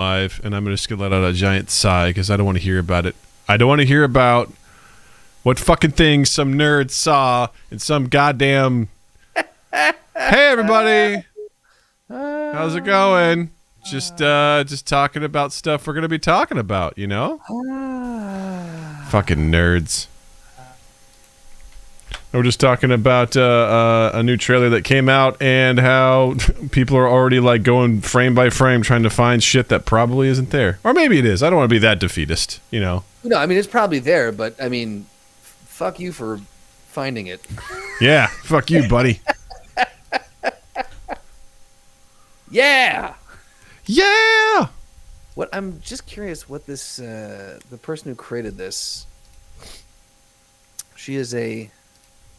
live, and I'm just going to let out a giant sigh because I don't want to hear about it. I don't want to hear about what fucking thing some nerd saw in some goddamn... Hey, everybody! How's it going? Just talking about stuff we're going to be talking about, you know? Fucking nerds. We're just talking about a new trailer that came out and how people are already like going frame by frame trying to find shit that probably isn't there. Or maybe it is. I don't want to be that defeatist, you know? No, I mean, it's probably there, but I mean, fuck you for finding it. Yeah, fuck you, buddy. Yeah! Yeah! What I'm just curious what this, the person who created this, she is a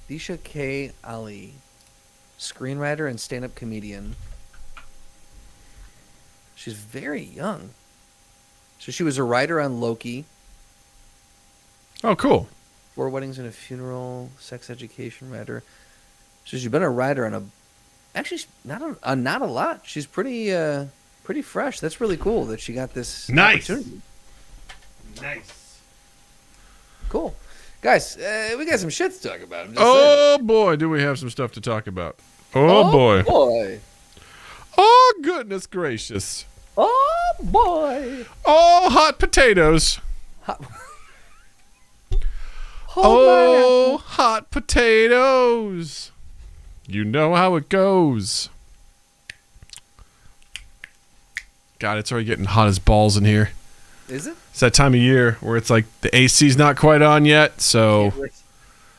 Disha K. Ali, screenwriter and stand-up comedian. She's very young. So she was a writer on Loki. Oh, cool. 4 Weddings and a Funeral, Sex Education writer. So she's been a writer on actually not a lot. She's pretty fresh. That's really cool that she got this opportunity. Nice. Cool. Guys, we got some shit to talk about. Oh, boy, do we have some stuff to talk about. Oh, boy. Oh, goodness gracious. Oh, boy. Oh, hot potatoes. Oh, hot potatoes. You know how it goes. God, it's already getting hot as balls in here. Is it? It's that time of year where it's like the AC's not quite on yet, so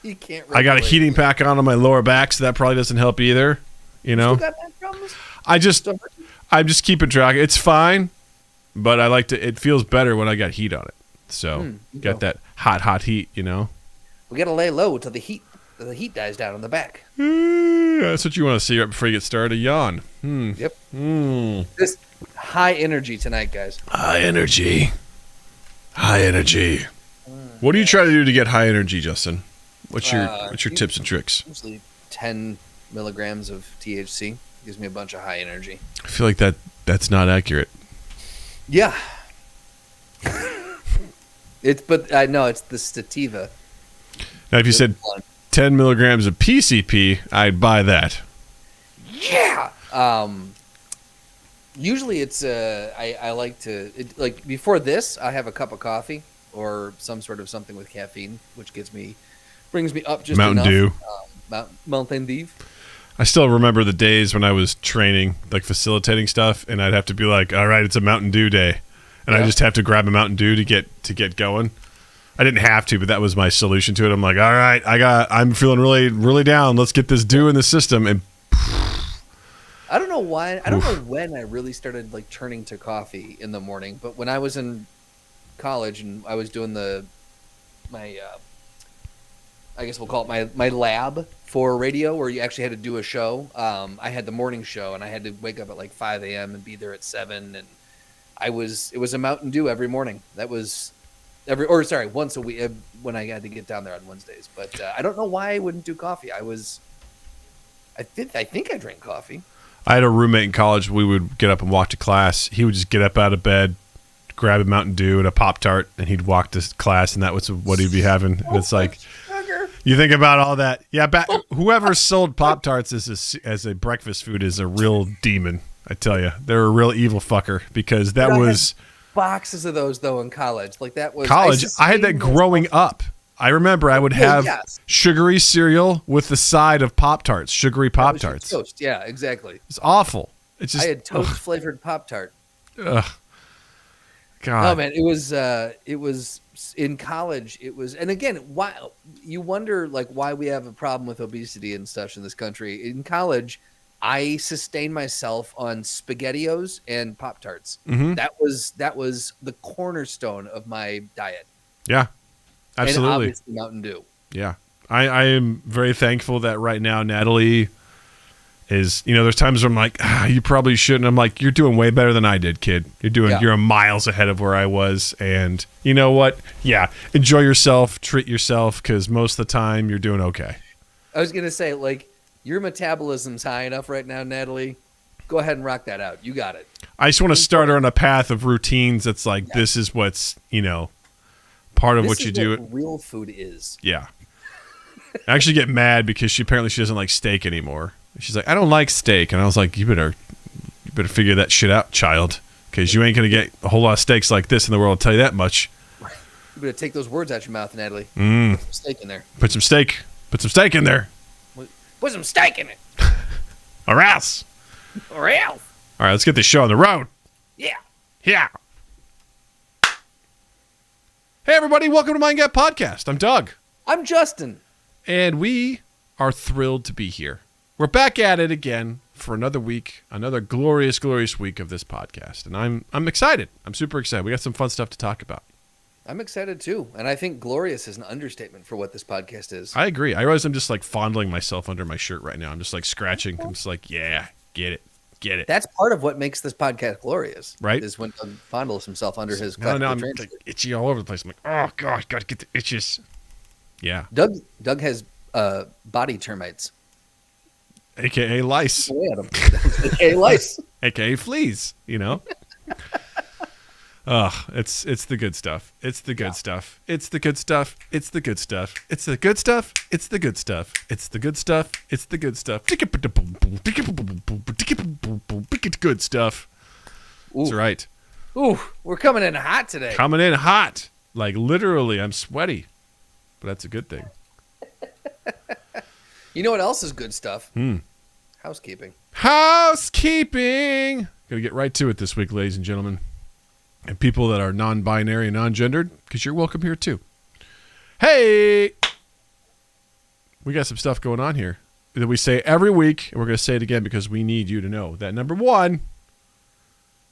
you can't I got a heating pack on my lower back, so that probably doesn't help either. You know, still got back problems? I'm just keeping track. It's fine, but I like to. It feels better when I got heat on it. So got that hot heat. You know, we gotta lay low till the heat dies down on the back. That's what you want to see right before you get started. Yawn. Yep. This high energy tonight, guys. High energy. What do you try to do to get high energy, Justin? What's your tips and tricks? Usually 10 milligrams of THC gives me a bunch of high energy. I feel like that's not accurate. Yeah. It's the sativa. Now, if you said 10 milligrams of PCP, I'd buy that. Yeah. Usually it's I like to like before this I have a cup of coffee or some sort of something with caffeine, which brings me up just Mountain enough. Dew. Mountain Dew. I still remember the days when I was training, like facilitating stuff, and I'd have to be like, "All right, it's a Mountain Dew day," and I just have to grab a Mountain Dew to get going. I didn't have to, but that was my solution to it. I'm like, "All right, I'm feeling really, really down. Let's get this dew in the system." And I don't know why. I don't know when I really started like turning to coffee in the morning, but when I was in college and I was doing my I guess we'll call it my lab for radio, where you actually had to do a show. I had the morning show, and I had to wake up at like 5 a.m. and be there at 7. And it was a Mountain Dew every morning. That was once a week when I had to get down there on Wednesdays. But I don't know why I wouldn't do coffee. I think I drank coffee. I had a roommate in college. We would get up and walk to class. He would just get up out of bed, grab a Mountain Dew and a Pop-Tart, and he'd walk to class, and that was what he'd be having. And it's like, you think about all that. Yeah, whoever sold Pop-Tarts as a breakfast food is a real demon, I tell you. They're a real evil fucker, because that was... boxes of those, though, in college. Like, that was... College? I had that growing up. I remember I would have sugary cereal with the side of Pop-Tarts, sugary Pop-Tarts. Toast, yeah, exactly. It's awful. It's just, I had toast-flavored Pop-Tart. Ugh. God. No, man, it was in college. It was, and again, why you wonder like why we have a problem with obesity and stuff in this country. In college, I sustained myself on SpaghettiOs and Pop-Tarts. Mm-hmm. That was the cornerstone of my diet. Yeah, absolutely. And obviously Mountain Dew. Yeah, I am very thankful that right now Natalie is, there's times where I'm like, you probably shouldn't. I'm like, you're doing way better than I did, kid. You're miles ahead of where I was. And you know what? Yeah, enjoy yourself, treat yourself, because most of the time you're doing okay. I was going to say, like, your metabolism's high enough right now, Natalie. Go ahead and rock that out. You got it. I just want to start her on a path of routines that's like, this is what's, part of what you do. What real food is. Yeah. I actually get mad because she doesn't like steak anymore. She's like, I don't like steak. And I was like, you better figure that shit out, child. Because you ain't going to get a whole lot of steaks like this in the world, I'll tell you that much. You better take those words out your mouth, Natalie. Put some steak in there. Put some steak in there. Put some steak in it. Or else. Or else. All right, let's get this show on the road. Yeah. Yeah. Hey, everybody. Welcome to Mind Gap Podcast. I'm Doug. I'm Justin. And we are thrilled to be here. We're back at it again for another week, another glorious, glorious week of this podcast. And I'm excited. I'm super excited. We got some fun stuff to talk about. I'm excited too. And I think glorious is an understatement for what this podcast is. I agree. I realize I'm just like fondling myself under my shirt right now. I'm just like scratching. I'm just like, yeah, get it. That's part of what makes this podcast glorious. Right. Is when Doug fondles himself under his No, I'm like itchy all over the place. I'm like, oh, God, got to get the itches. Yeah. Doug has body termites. AKA lice. AKA lice. AKA fleas, It's the good stuff. It's the good stuff. It's the good stuff. It's the good stuff. It's the good stuff. It's the good stuff. It's the good stuff. It's the good stuff. Good stuff. That's right. Ooh, we're coming in hot today. Coming in hot. Like literally, I'm sweaty. But that's a good thing. You know what else is good stuff? Housekeeping. Housekeeping. Gonna get right to it this week, ladies and gentlemen. And people that are non-binary and non-gendered, because you're welcome here too. Hey! We got some stuff going on here that we say every week, and we're going to say it again because we need you to know that, number one,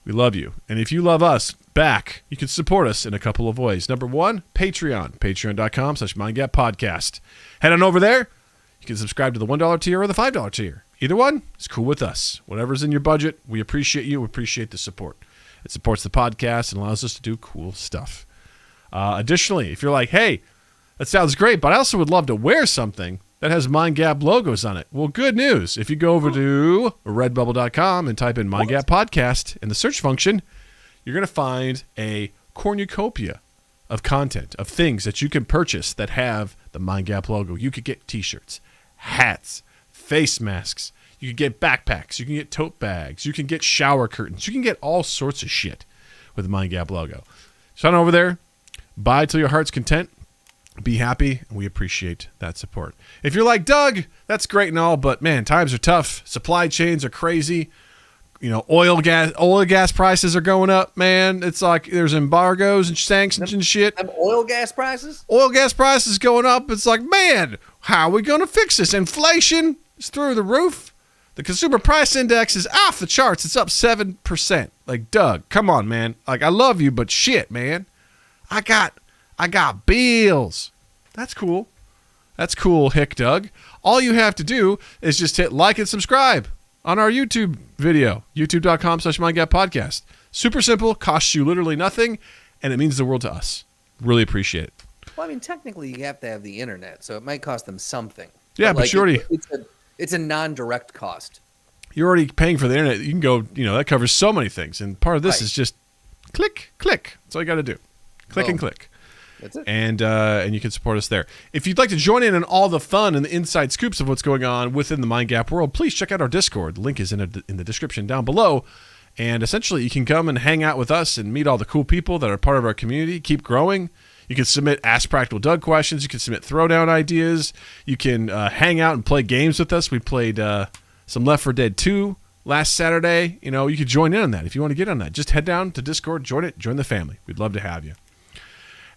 we love you. And if you love us back, you can support us in a couple of ways. Number one, Patreon. Patreon.com/MindGapPodcast. Head on over there. You can subscribe to the $1 tier or the $5 tier. Either one is cool with us. Whatever's in your budget, we appreciate you. We appreciate the support. It supports the podcast and allows us to do cool stuff. Additionally, if you're like, hey, that sounds great, but I also would love to wear something that has Mind Gap logos on it. Well, good news. If you go over to redbubble.com and type in Mind Gap Podcast in the search function, you're going to find a cornucopia of content, of things that you can purchase that have the Mind Gap logo. You could get t-shirts, hats, face masks. You can get backpacks. You can get tote bags. You can get shower curtains. You can get all sorts of shit with the Mind Gap logo. So on over there, buy till your heart's content. Be happy, and we appreciate that support. If you're like, Doug, that's great and all, but man, times are tough. Supply chains are crazy. Oil and gas prices are going up, man. It's like there's embargoes and sanctions and shit. Oil gas prices? Oil gas prices going up. It's like, man, how are we going to fix this? Inflation is through the roof. The consumer price index is off the charts. It's up 7%. Like, Doug, come on, man. Like, I love you, but shit, man. I got bills. That's cool. That's cool, Hick Doug. All you have to do is just hit like and subscribe on our YouTube video, youtube.com/MindGapPodcast. Super simple, costs you literally nothing, and it means the world to us. Really appreciate it. Well, I mean, technically, you have to have the internet, so it might cost them something. Yeah, but you already... It's a non-direct cost. You're already paying for the internet. You can go, that covers so many things. And part of this is just click. That's all you got to do. Click and click. That's it. And you can support us there. If you'd like to join in on all the fun and the inside scoops of what's going on within the Mind Gap world, please check out our Discord. The link is in the description down below. And essentially, you can come and hang out with us and meet all the cool people that are part of our community. Keep growing. You can submit Ask Practical Doug questions. You can submit throwdown ideas. You can hang out and play games with us. We played some Left 4 Dead 2 last Saturday. You could join in on that if you want to get on that. Just head down to Discord, join it, join the family. We'd love to have you.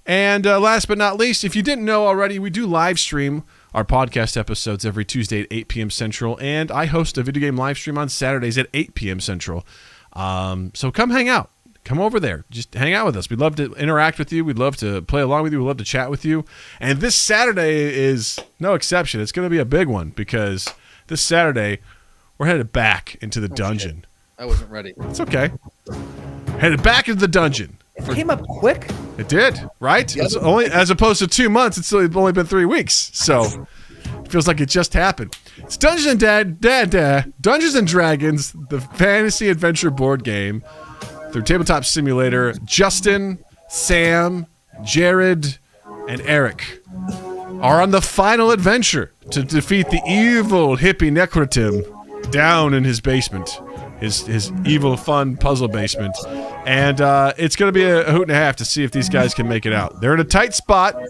And last but not least, if you didn't know already, we do live stream our podcast episodes every Tuesday at 8 p.m. Central. And I host a video game live stream on Saturdays at 8 p.m. Central. So come hang out. Come over there. Just hang out with us. We'd love to interact with you. We'd love to play along with you. We'd love to chat with you. And this Saturday is no exception. It's going to be a big one because this Saturday we're headed back into the dungeon. Shit. I wasn't ready. It's okay. Headed back into the dungeon. It came up quick. It did, right? It's only as opposed to 2 months. It's only been 3 weeks. So it feels like it just happened. It's Dungeons and Dragons, the fantasy adventure board game. through Tabletop Simulator. Justin, Sam, Jared, and Eric are on the final adventure to defeat the evil hippie Necrotim down in his basement, his evil, fun puzzle basement. And it's going to be a hoot and a half to see if these guys can make it out. They're in a tight spot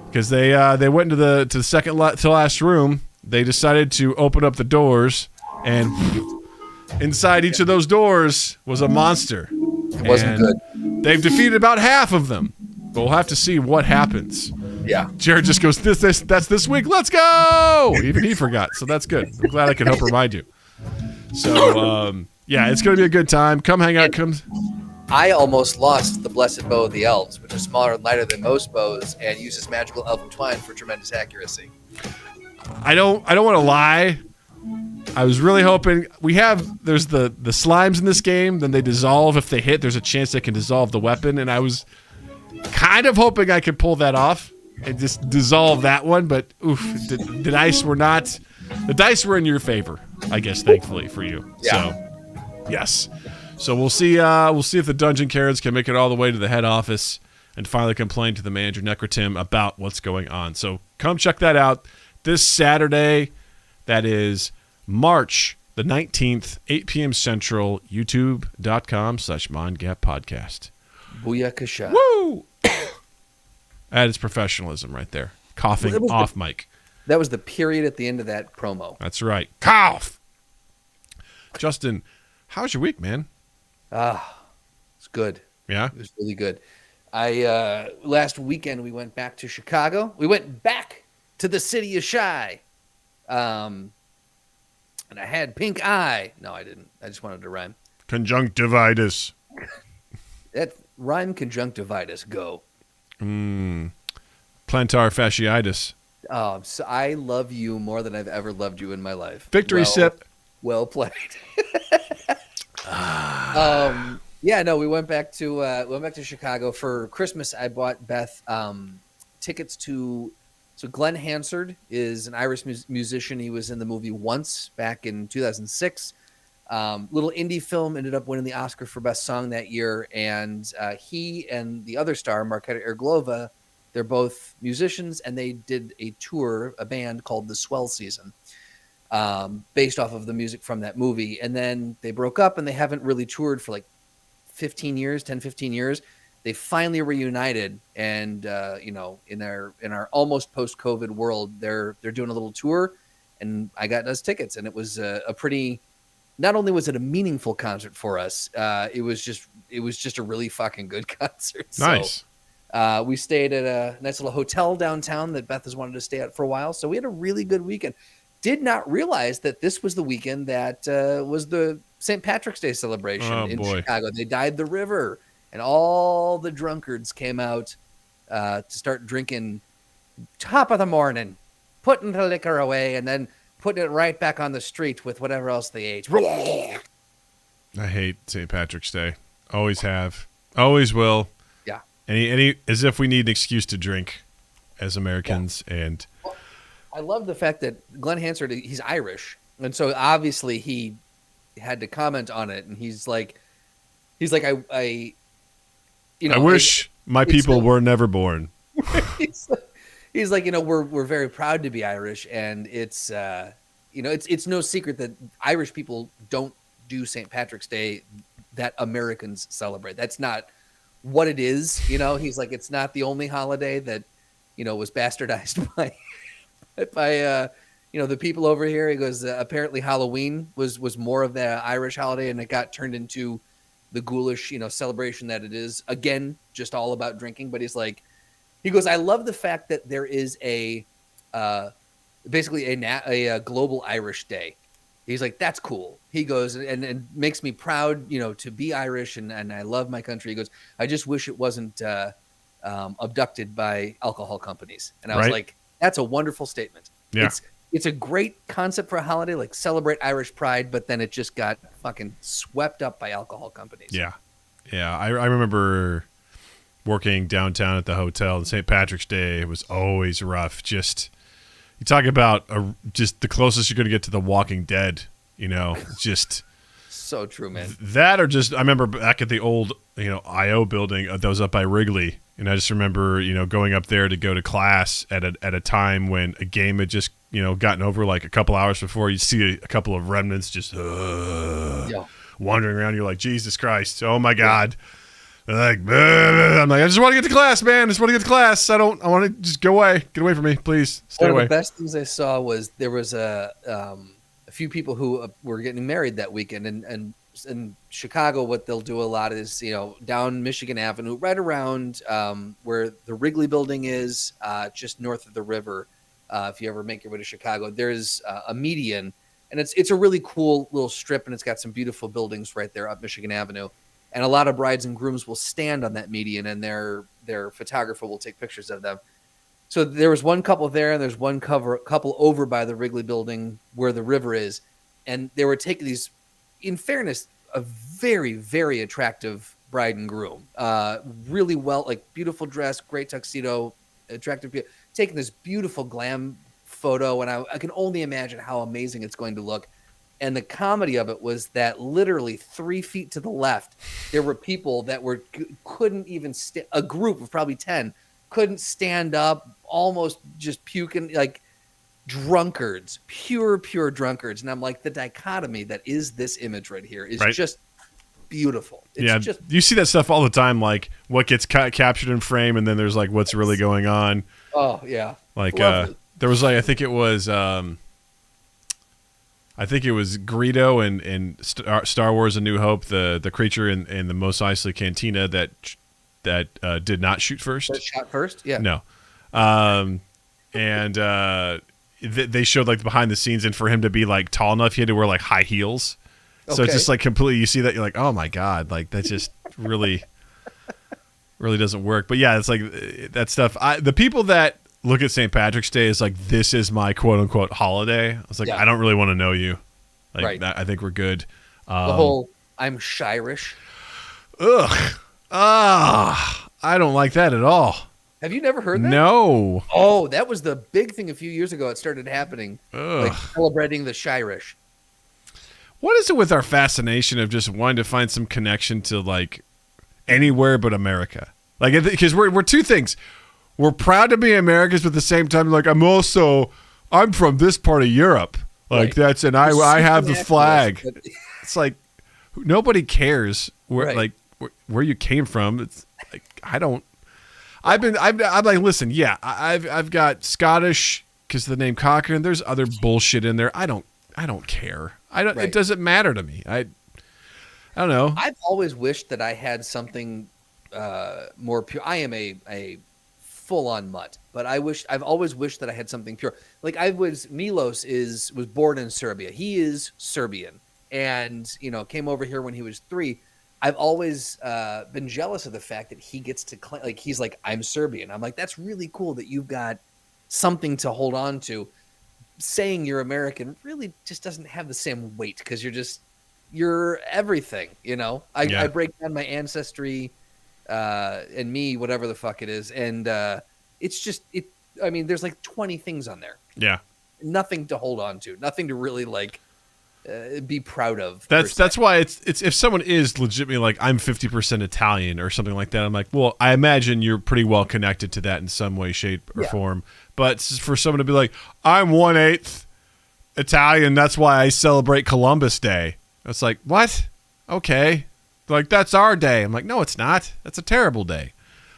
because they went into the second to last room. They decided to open up the doors, and inside each of those doors was a monster. It wasn't good. They've defeated about half of them. But we'll have to see what happens. Yeah. Jared just goes, that's this week. Let's go! Even he forgot, so that's good. I'm glad I could help remind you. So, yeah, it's going to be a good time. Come hang out. I almost lost the Blessed Bow of the Elves, which is smaller and lighter than most bows and uses magical elven twine for tremendous accuracy. I don't want to lie. I was really hoping there's the slimes in this game, then they dissolve if they hit. There's a chance they can dissolve the weapon, and I was kind of hoping I could pull that off and just dissolve that one, but oof, the dice were in your favor, I guess, thankfully for you. Yeah. So, yes. So we'll see if the dungeon carrots can make it all the way to the head office and finally complain to the manager Necrotim about what's going on. So come check that out this Saturday. That is March the 19th, 8 p.m. Central, youtube.com/MindGapPodcast. Booyakasha. Woo! That is professionalism right there. Coughing off mic. That was the period at the end of that promo. That's right. Cough! Justin, how's your week, man? It's good. Yeah? It was really good. Last weekend we went back to Chicago. We went back to the city of Shy. And I had pink eye. No, I didn't. I just wanted to rhyme. Conjunctivitis. That rhyme conjunctivitis. Go. Plantar fasciitis. So I love you more than I've ever loved you in my life. Victory sip. Well played. Yeah, no, we went back to Chicago for Christmas. I bought Beth tickets to. So Glenn Hansard is an Irish musician. He was in the movie Once back in 2006. Little indie film, ended up winning the Oscar for Best Song that year. And he and the other star, Marketa Irglova, they're both musicians, and they did a tour, a band called The Swell Season, based off of the music from that movie. And then they broke up, and they haven't really toured for like 15 years. They finally reunited, and in our almost post-COVID world, they're doing a little tour, and I got us tickets, and it was a pretty. Not only was it a meaningful concert for us, it was just a really fucking good concert. Nice. So, we stayed at a nice little hotel downtown that Beth has wanted to stay at for a while, so we had a really good weekend. Did not realize that this was the weekend that was the St. Patrick's Day celebration in Chicago. They dyed the river. And all the drunkards came out to start drinking top of the morning, putting the liquor away, and then putting it right back on the street with whatever else they ate. I hate St. Patrick's Day. Always have. Always will. Yeah. Any as if we need an excuse to drink as Americans. Yeah. And well, I love the fact that Glenn Hansard, he's Irish. And so obviously he had to comment on it. And he's like, I wish my people were never born. he's like, we're very proud to be Irish, and it's no secret that Irish people don't do St. Patrick's Day that Americans celebrate. That's not what it is. He's like, it's not the only holiday that was bastardized by the people over here. He goes, apparently Halloween was more of the Irish holiday, and it got turned into the ghoulish, celebration that it is. Again, just all about drinking. But he goes, I love the fact that there is basically a global Irish day. He's like, that's cool. He goes, and makes me proud, to be Irish, and I love my country. He goes, I just wish it wasn't abducted by alcohol companies. And I was like, that's a wonderful statement. Yeah. It's a great concept for a holiday, like celebrate Irish pride, but then it just got fucking swept up by alcohol companies. Yeah. Yeah. I remember working downtown at the hotel, and St. Patrick's Day was always rough. Just, you talk about just the closest you're going to get to The Walking Dead, just So true, man. That or just I remember back at the old IO building that was up by Wrigley, and I just remember going up there to go to class at a time when a game had just gotten over like a couple hours before. You see a couple of remnants just wandering around. You're like, Jesus Christ, oh my God. They're like, I'm like, I just want to get to class, man. I just want to get to class. I want to just get away from me, please. Stay away. One of the best things I saw was there was a few people who were getting married that weekend, and in Chicago, what they'll do a lot is down Michigan Avenue, right around where the Wrigley Building is, just north of the river. If you ever make your way to Chicago, there's a median, and it's a really cool little strip, and it's got some beautiful buildings right there up Michigan Avenue. And a lot of brides and grooms will stand on that median, and their photographer will take pictures of them. So there was one couple there, and there's one couple over by the Wrigley Building where the river is, and they were taking these, in fairness, a very, very attractive bride and groom, really well, like beautiful dress, great tuxedo, attractive, taking this beautiful glam photo, and I can only imagine how amazing it's going to look. And the comedy of it was that literally 3 feet to the left, there were people that couldn't even a group of probably 10 couldn't stand up, almost just puking, like drunkards, pure drunkards. And I'm like, the dichotomy that is this image right here is just beautiful. It's just, you see that stuff all the time, like what gets captured in frame, and then there's like what's really going on. Oh yeah, like there was like I think it was Greedo in Star Wars: A New Hope, the creature in the Mos Eisley Cantina that did not shoot first. That shot first, yeah. No, and they showed like behind the scenes, and for him to be like tall enough, he had to wear like high heels. So it's just like completely. You see that, you're like, oh my God, like that just really doesn't work. But yeah, it's like that stuff. The people that look at St. Patrick's Day is like, this is my quote unquote holiday. I was like, I don't really want to know you. Like I think we're good. The whole I'm Shirish. Ugh. I don't like that at all. Have you never heard that? No. Oh, that was the big thing a few years ago. It started happening, like celebrating the Shirish. What is it with our fascination of just wanting to find some connection to like anywhere but America? Like, because we're two things. We're proud to be Americans, but at the same time, like I'm from this part of Europe. Like that's, and I have the flag. It's like nobody cares where you came from. It's like I'm like, listen, yeah, I've got Scottish because of the name Cochrane. There's other bullshit in there. I don't care. It doesn't matter to me. I don't know. I've always wished that I had something more pure. I am a full-on mutt, but I've always wished that I had something pure. Like Milos was born in Serbia. He is Serbian, and came over here when he was 3. I've always been jealous of the fact that he gets to claim, like he's like, I'm Serbian. I'm like, that's really cool that you've got something to hold on to. Saying you're American really just doesn't have the same weight because you're everything. I break down my ancestry and me, whatever the fuck it is, and it's just it. I mean, there's like 20 things on there. Yeah, nothing to hold on to, nothing to really like be proud of. That's why it's if someone is legitimately like, I'm 50% Italian or something like that, I'm like, well, I imagine you're pretty well connected to that in some way, shape, or form. But for someone to be like, I'm 1/8 Italian, that's why I celebrate Columbus Day. It's like, what? Okay. Like, that's our day. I'm like, no, it's not. That's a terrible day.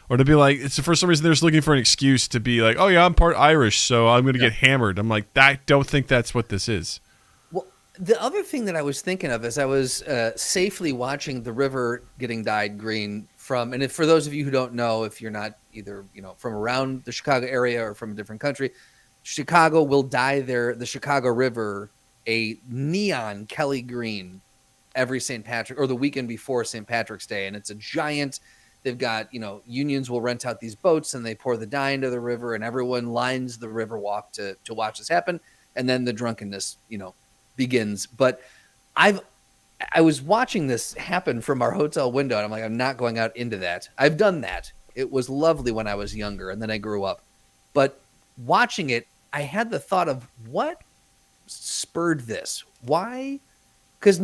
Or to be like, it's for some reason they're just looking for an excuse to be like, oh yeah, I'm part Irish, so I'm going to get hammered. I'm like, I don't think that's what this is. Well, the other thing that I was thinking of as I was safely watching the river getting dyed green and for those of you who don't know, if you're not either from around the Chicago area or from a different country, Chicago will dye the Chicago River a neon Kelly green every St. Patrick or the weekend before St. Patrick's Day, and it's a giant. They've got unions will rent out these boats and they pour the dye into the river, and everyone lines the river walk to watch this happen, and then the drunkenness begins. But I was watching this happen from our hotel window, and I'm like, I'm not going out into that. I've done that. It was lovely when I was younger, and then I grew up. But watching it, I had the thought of what spurred this? Why Because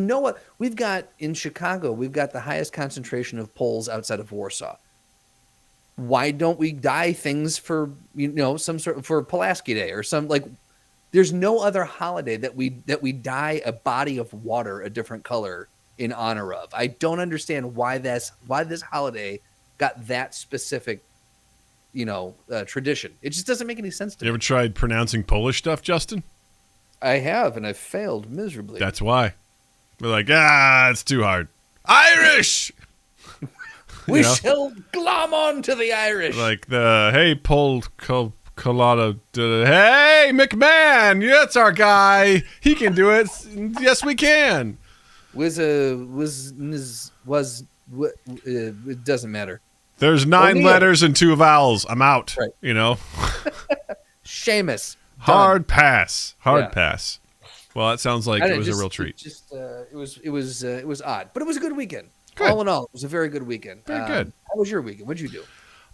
we've got in Chicago, we've got the highest concentration of poles outside of Warsaw. Why don't we dye things for some sort for Pulaski Day or some like? There's no other holiday that we dye a body of water a different color in honor of. I don't understand why this holiday got that specific, tradition. It just doesn't make any sense to me. You ever tried pronouncing Polish stuff, Justin? I have, and I failed miserably. That's why. We're like, it's too hard. Irish! We shall glom on to the Irish. Like hey, Colada. Hey, McMahon! Yeah, that's our guy. He can do it. Yes, we can. It doesn't matter. There's 9 letters and 2 vowels. I'm out. Right. Seamus. Seamus. Hard pass. Pass. Well, that sounds like it was a real treat. It was odd, but it was a good weekend. Good. All in all, it was a very good weekend. Very good. How was your weekend? What'd you do?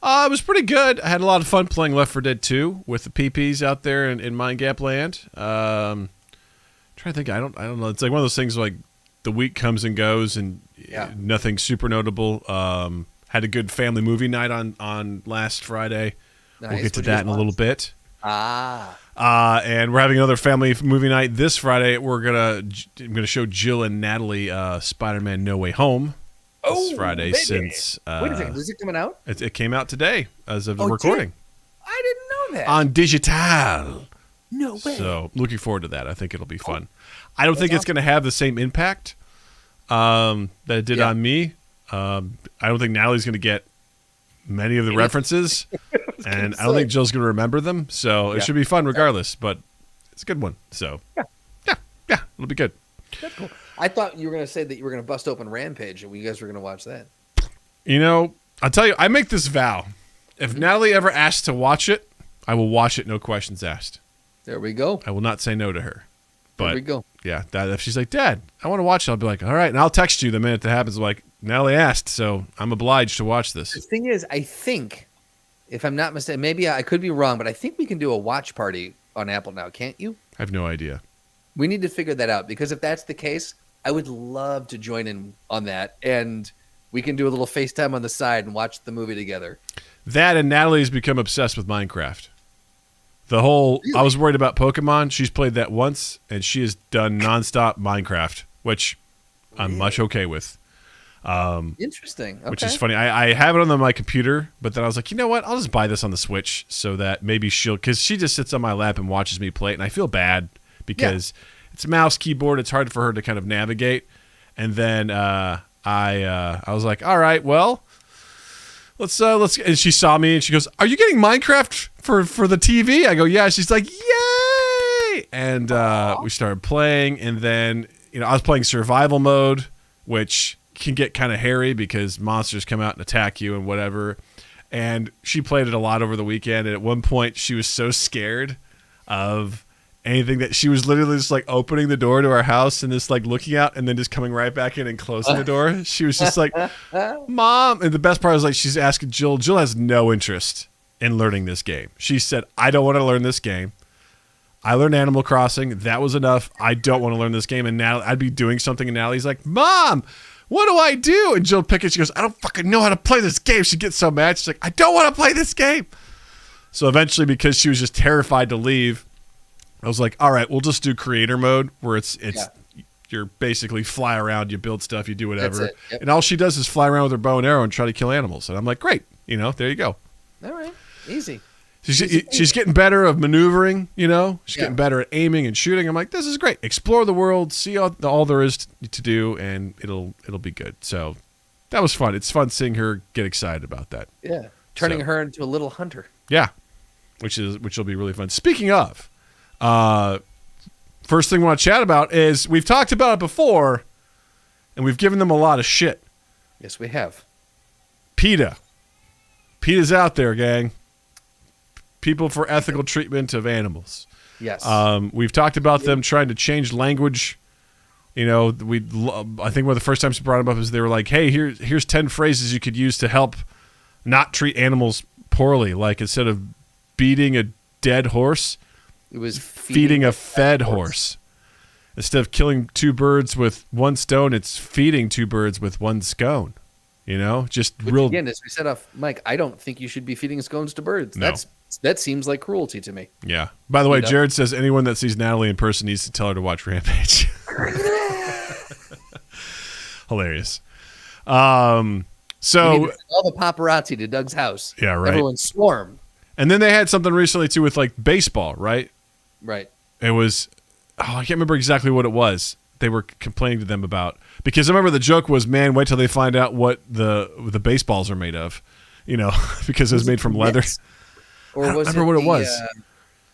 It was pretty good. I had a lot of fun playing Left 4 Dead 2 with the PPs out there in Mind Gap Land. Trying to think. I don't know. It's like one of those things like the week comes and goes and nothing super notable. Had a good family movie night on last Friday. Nice. We'll get to that in a little bit. And we're having another family movie night this Friday. I'm gonna show Jill and Natalie Spider-Man No Way Home this Friday. Baby. Since wait a second, is it coming out? It came out today as of the recording. I didn't know that. On digital. No way. So looking forward to that. I think it'll be fun. I don't think it's going to have the same impact that it did on me. I don't think Natalie's going to get many of the references, and I don't think Jill's going to remember them. So it should be fun regardless. But it's a good one. So yeah, it'll be good. That's cool. I thought you were going to say that you were going to bust open Rampage, and you guys were going to watch that. I'll tell you, I make this vow: if Natalie ever asks to watch it, I will watch it, no questions asked. There we go. I will not say no to her. But there we go. Yeah, if she's like, Dad, I want to watch it, I'll be like, all right, and I'll text you the minute that happens. I'm like, Natalie asked, so I'm obliged to watch this. The thing is, I think, if I'm not mistaken, maybe I could be wrong, but I think we can do a watch party on Apple now, can't you? I have no idea. We need to figure that out, because if that's the case, I would love to join in on that, and we can do a little FaceTime on the side and watch the movie together. That and Natalie's become obsessed with Minecraft. Really? I was worried about Pokemon. She's played that once, and she has done nonstop Minecraft, which I'm much okay with. Interesting. Okay. Which is funny. I have it on my computer, but then I was like, you know what? I'll just buy this on the Switch so that maybe because she just sits on my lap and watches me play it, and I feel bad because it's a mouse keyboard. It's hard for her to kind of navigate. And then I was like, all right, well, let's. And she saw me and she goes, "Are you getting Minecraft for the TV?" I go, "Yeah." She's like, "Yay!" And we started playing, and then I was playing survival mode, which can get kind of hairy because monsters come out and attack you and whatever. And she played it a lot over the weekend, and at one point she was so scared of anything that she was literally just like opening the door to our house and just like looking out and then just coming right back in and closing the door. She was just like, "Mom." And the best part was like, she's asking Jill. Jill has no interest in learning this game. She said, "I don't want to learn this game. I learned Animal Crossing. That was enough. I don't want to learn this game." And now I'd be doing something and Natalie's like, "Mom, what do I do?" And Jill pick it. She goes, "I don't fucking know how to play this game." She gets so mad. She's like, "I don't want to play this game." So eventually, because she was just terrified to leave, I was like, all right, we'll just do creator mode where it's you're basically fly around, you build stuff, you do whatever. That's it. Yep. And all she does is fly around with her bow and arrow and try to kill animals. And I'm like, great. There you go. All right. Easy. She's getting better of maneuvering, She's getting better at aiming and shooting. I'm like, this is great. Explore the world, see all there is to do, and it'll be good. So that was fun. It's fun seeing her get excited about that. Yeah. Turning her into a little hunter. Yeah. Which will be really fun. Speaking of, first thing we want to chat about is we've talked about it before, and we've given them a lot of shit. Yes, we have. PETA. PETA's out there, gang. People for Ethical Treatment of Animals. Yes. We've talked about them trying to change language. I think one of the first times we brought them up is they were like, hey, here's 10 phrases you could use to help not treat animals poorly. Like instead of beating a dead horse, it was feeding a fed horse. Instead of killing two birds with one stone, it's feeding two birds with one scone. You know, just Which, real. Again, as we said off, Mike, I don't think you should be feeding scones to birds. No. That seems like cruelty to me. Yeah. By the way, You know? Jared says anyone that sees Natalie in person needs to tell her to watch Rampage. Hilarious. So We need to all the paparazzi to Doug's house. Yeah, right. Everyone swarm. And then they had something recently too with like baseball, right? Right. It was, I can't remember exactly what it was. They were complaining to them about, because I remember the joke was, man, wait till they find out what the baseballs are made of, you know, because it was made from leather. Or I don't was remember it what it was.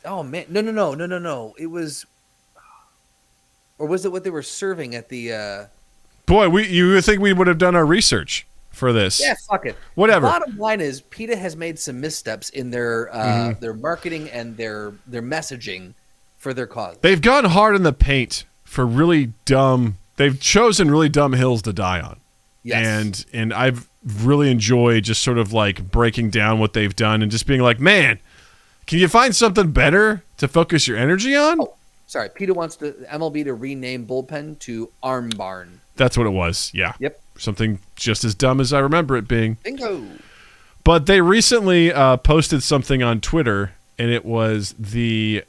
Oh man, no. It was, or was it what they were serving at the? Boy, you would think we would have done our research for this. Yeah, fuck it. Whatever. Bottom line is, PETA has made some missteps in their marketing and their messaging for their cause. They've gone hard in the paint for really dumb. They've chosen really dumb hills to die on. Yes. And I've really enjoyed just sort of like breaking down what they've done and just being like, man, can you find something better to focus your energy on? Oh, sorry. PETA wants MLB to rename bullpen to Arm Barn. That's what it was. Yeah. Yep. Something just as dumb as I remember it being. Bingo. But they recently posted something on Twitter, and it was the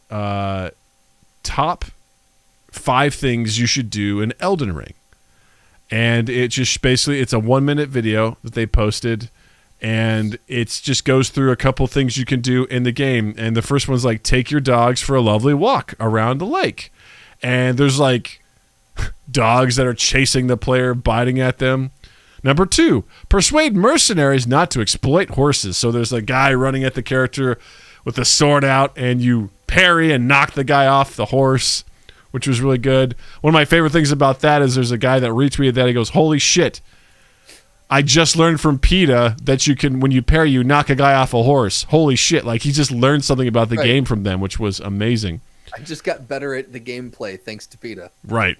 top 5 things you should do in Elden Ring. And it just basically, it's a 1-minute video that they posted, and it just goes through a couple things you can do in the game. And the first one's like, take your dogs for a lovely walk around the lake. And there's like dogs that are chasing the player, biting at them. Number 2, persuade mercenaries not to exploit horses. So there's a guy running at the character with a sword out, and you parry and knock the guy off the horse, which was really good. One of my favorite things about that is there's a guy that retweeted that. He goes, holy shit, I just learned from PETA that you can, when you parry, you knock a guy off a horse. Holy shit. Like, he just learned something about the game from them, which was amazing. I just got better at the gameplay thanks to PETA. Right.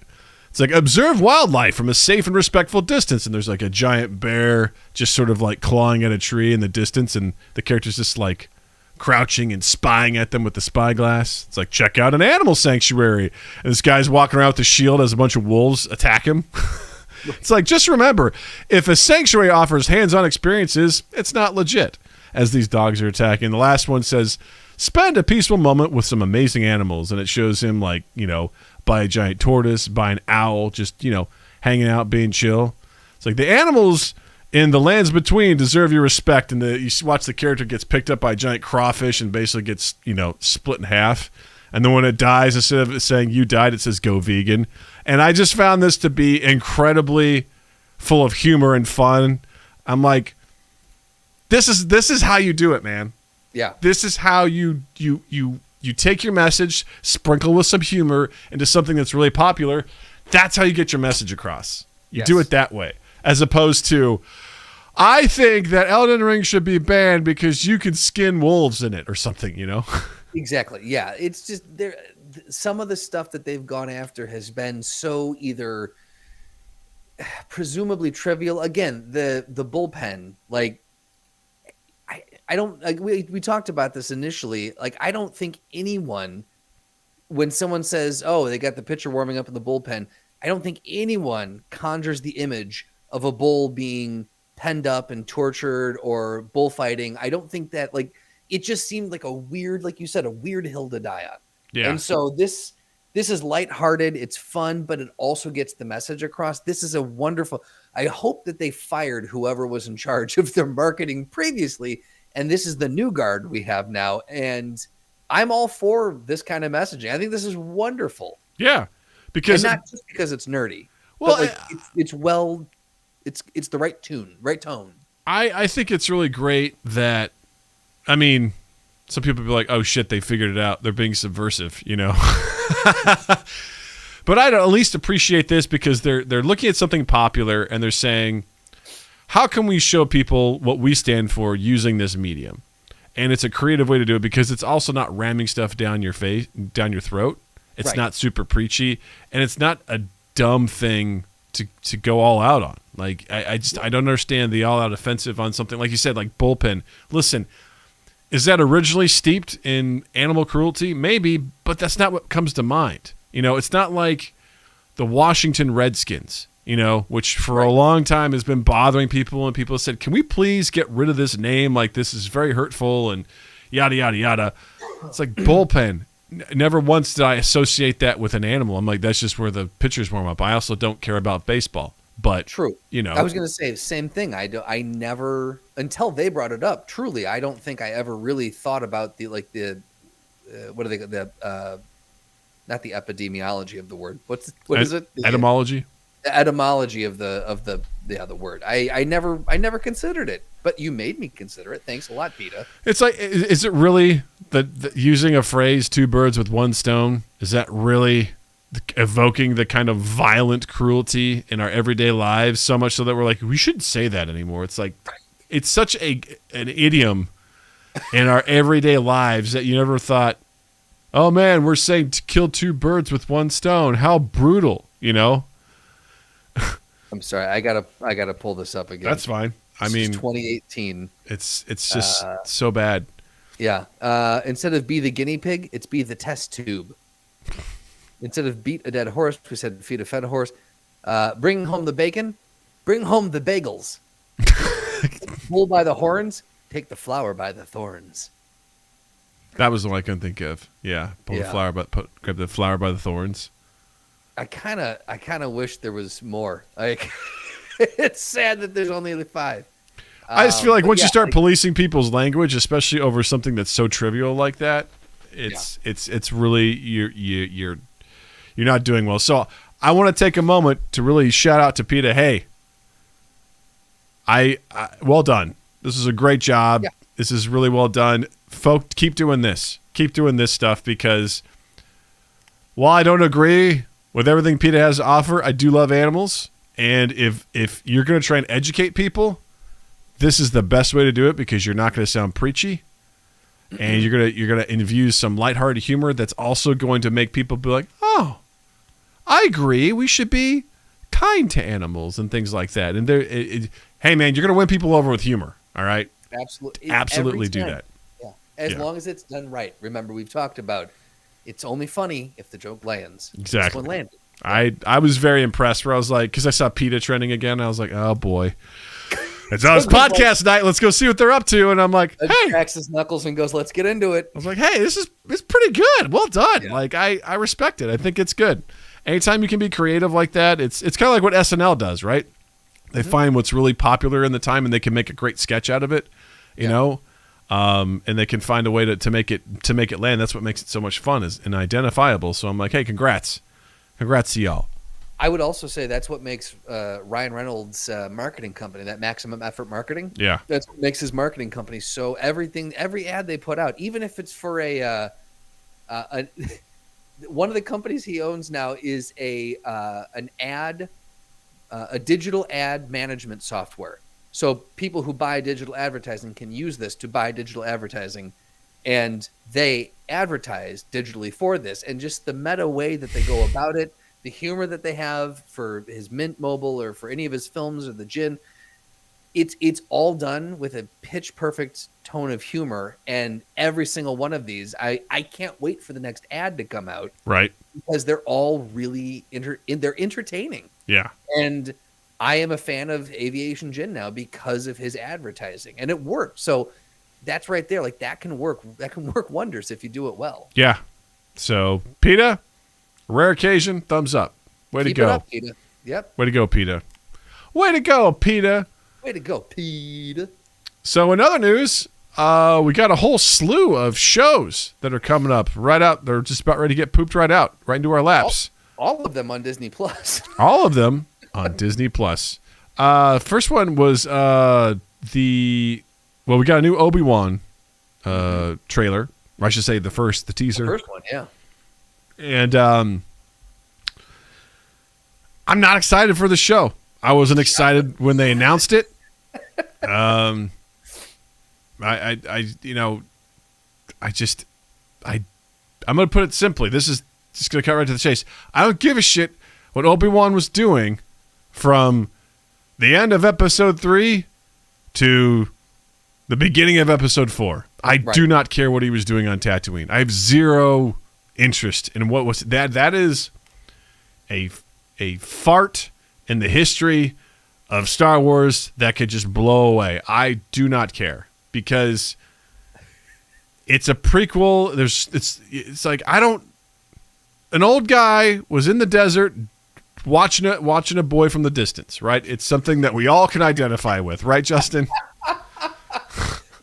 It's like, observe wildlife from a safe and respectful distance. And there's like a giant bear just sort of like clawing at a tree in the distance. And the character's just like crouching and spying at them with the spyglass. It's like, check out an animal sanctuary. And this guy's walking around with a shield as a bunch of wolves attack him. It's like, just remember, if a sanctuary offers hands-on experiences, it's not legit, as these dogs are attacking. The last one says, spend a peaceful moment with some amazing animals. And it shows him like, you know, by a giant tortoise, by an owl, just, you know, hanging out, being chill. It's like the animals in the lands between deserve your respect. And you watch the character gets picked up by a giant crawfish and basically gets, you know, split in half. And then when it dies, instead of it saying you died, it says go vegan. And I just found this to be incredibly full of humor and fun. I'm like, this is how you do it, man. Yeah. This is how you take your message, sprinkle with some humor into something that's really popular. That's how you get your message across. You do it that way, as opposed to, I think that Elden Ring should be banned because you can skin wolves in it or something, you know? Exactly. Yeah. It's just there. Some of the stuff that they've gone after has been so either presumably trivial. Again, the bullpen, like, I don't like, we talked about this initially. Like, I don't think anyone, when someone says, oh, they got the pitcher warming up in the bullpen, I don't think anyone conjures the image of a bull being penned up and tortured or bullfighting. I don't think that, like, it just seemed like a weird, like you said, a weird hill to die on. Yeah. And so this is lighthearted. It's fun, but it also gets the message across. This is a wonderful, I hope that they fired whoever was in charge of their marketing previously. And this is the new guard we have now. And I'm all for this kind of messaging. I think this is wonderful. Yeah. Because and not just because it's nerdy. Well, but like, it's the right tone. I think it's really great that, I mean, some people be like, oh shit, they figured it out. They're being subversive, you know? But I'd at least appreciate this because they're looking at something popular and they're saying, how can we show people what we stand for using this medium? And it's a creative way to do it because it's also not ramming stuff down your face, down your throat. It's not super preachy, and it's not a dumb thing to go all out on. Like, I don't understand the all out offensive on something like you said, like bullpen. Listen, is that originally steeped in animal cruelty? Maybe, but that's not what comes to mind. You know, it's not like the Washington Redskins, which for a long time has been bothering people, and people said, can we please get rid of this name? Like, this is very hurtful and yada, yada, yada. It's like bullpen. Never once did I associate that with an animal. I'm like, that's just where the pitchers warm up. I also don't care about baseball. But true. I was going to say the same thing. I never, until they brought it up, truly, I don't think I ever really thought about what do they, not the epidemiology of the word. What is it? Etymology? The etymology of the word. I never considered it, but you made me consider it. Thanks a lot, Peta. It's like, is it really the using a phrase, two birds with one stone? Is that really evoking the kind of violent cruelty in our everyday lives so much so that we're like, we shouldn't say that anymore? It's like, it's such an idiom in our everyday lives that you never thought, oh man, we're saying to kill two birds with one stone. How brutal, I'm sorry. I gotta pull this up again. That's fine. I mean, 2018. It's just so bad. Yeah. Instead of be the guinea pig, it's be the test tube. Instead of beat a dead horse, we said feed a fed horse. Bring home the bacon. Bring home the bagels. Bull by the horns. Take the flower by the thorns. That was the one I couldn't think of. Yeah, grab the flower by the thorns. I kind of wish there was more. Like, it's sad that there's only 5. I just feel like once you start policing people's language, especially over something that's so trivial like that, it's really you're not doing well. So I want to take a moment to really shout out to Peta. Hey, I well done. This is a great job. Yeah. This is really well done. Folks, keep doing this. Keep doing this stuff, because while I don't agree with everything Peta has to offer, I do love animals. And if you're going to try and educate people, this is the best way to do it, because you're not going to sound preachy, and you're gonna infuse some lighthearted humor that's also going to make people be like, oh, I agree. We should be kind to animals and things like that. And hey man, you're going to win people over with humor. All right. Absolutely do that. Yeah. As long as it's done right. Remember, we've talked about it's only funny if the joke lands. Exactly. This one landed. I was very impressed, where I was like, because I saw Peta trending again. I was like, oh boy. It's on his podcast night. Let's go see what they're up to. And I'm like, hey. Cracks his knuckles and goes, let's get into it. I was like, hey, it's pretty good. Well done. Yeah. Like, I respect it. I think it's good. Anytime you can be creative like that, it's kind of like what SNL does, right? They find what's really popular in the time, and they can make a great sketch out of it, you know? And they can find a way to make it land. That's what makes it so much fun and identifiable. So I'm like, hey, congrats to y'all. I would also say that's what makes Ryan Reynolds' marketing company, that Maximum Effort Marketing. Yeah, that's what makes his marketing company. So every ad they put out, even if it's for one of the companies he owns now is a digital ad management software. So people who buy digital advertising can use this to buy digital advertising, and they advertise digitally for this. And just the meta way that they go about it, the humor that they have for his Mint Mobile or for any of his films or the Gin, it's all done with a pitch perfect tone of humor. And every single one of these, I can't wait for the next ad to come out. Right. Because they're all really they're entertaining. Yeah. And I am a fan of Aviation Gin now because of his advertising, and it works. So that's right there. Like, that can work. That can work wonders if you do it well. Yeah. So Peta, rare occasion, thumbs up. Way to go. Keep it up, Peta. Yep. Way to go, Peta. Way to go, Peta. Way to go, Peta. So in other news, we got a whole slew of shows that are coming up right out. They're just about ready to get pooped right out, right into our laps. All of them on Disney Plus. All of them on Disney Plus. First one was we got a new Obi-Wan trailer. Or I should say the teaser. The first one, yeah. And I'm not excited for the show. I wasn't excited when they announced it. I'm going to put it simply. This is just going to cut right to the chase. I don't give a shit what Obi-Wan was doing from the end of episode 3 to the beginning of episode 4. I do not care what he was doing on Tatooine. I have zero interest in what was that. That is a a fart in the history of Star Wars that could just blow away. I do not care because it's a prequel. It's like an old guy was in the desert watching a boy from the distance, right? It's something that we all can identify with, right, Justin?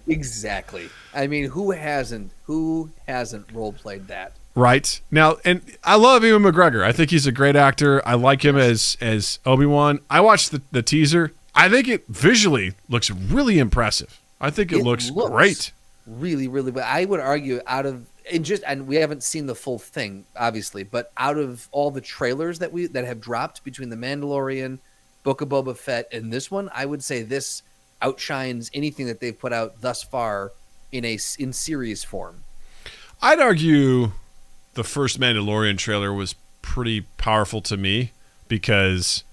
Exactly. I mean, who hasn't role played that? Right. Now, and I love Ewan McGregor. I think he's a great actor. I like him as Obi-Wan. I watched the teaser. I think it visually looks really impressive. I think it looks great. Really, really. But I would argue and we haven't seen the full thing, obviously, but out of all the trailers that have dropped between The Mandalorian, Book of Boba Fett, and this one, I would say this outshines anything that they've put out thus far in series form. I'd argue the first Mandalorian trailer was pretty powerful to me because,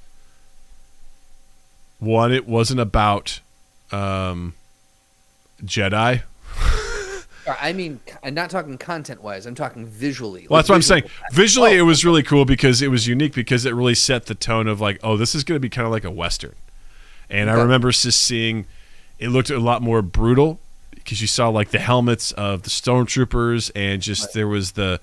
one, it wasn't about Jedi. I mean, I'm not talking content-wise. I'm talking visually. Well, that's what I'm saying. Visually, it was really cool because it was unique because it really set the tone of like, oh, this is going to be kind of like a Western. And I remember just seeing it looked a lot more brutal because you saw like the helmets of the stormtroopers and just there was the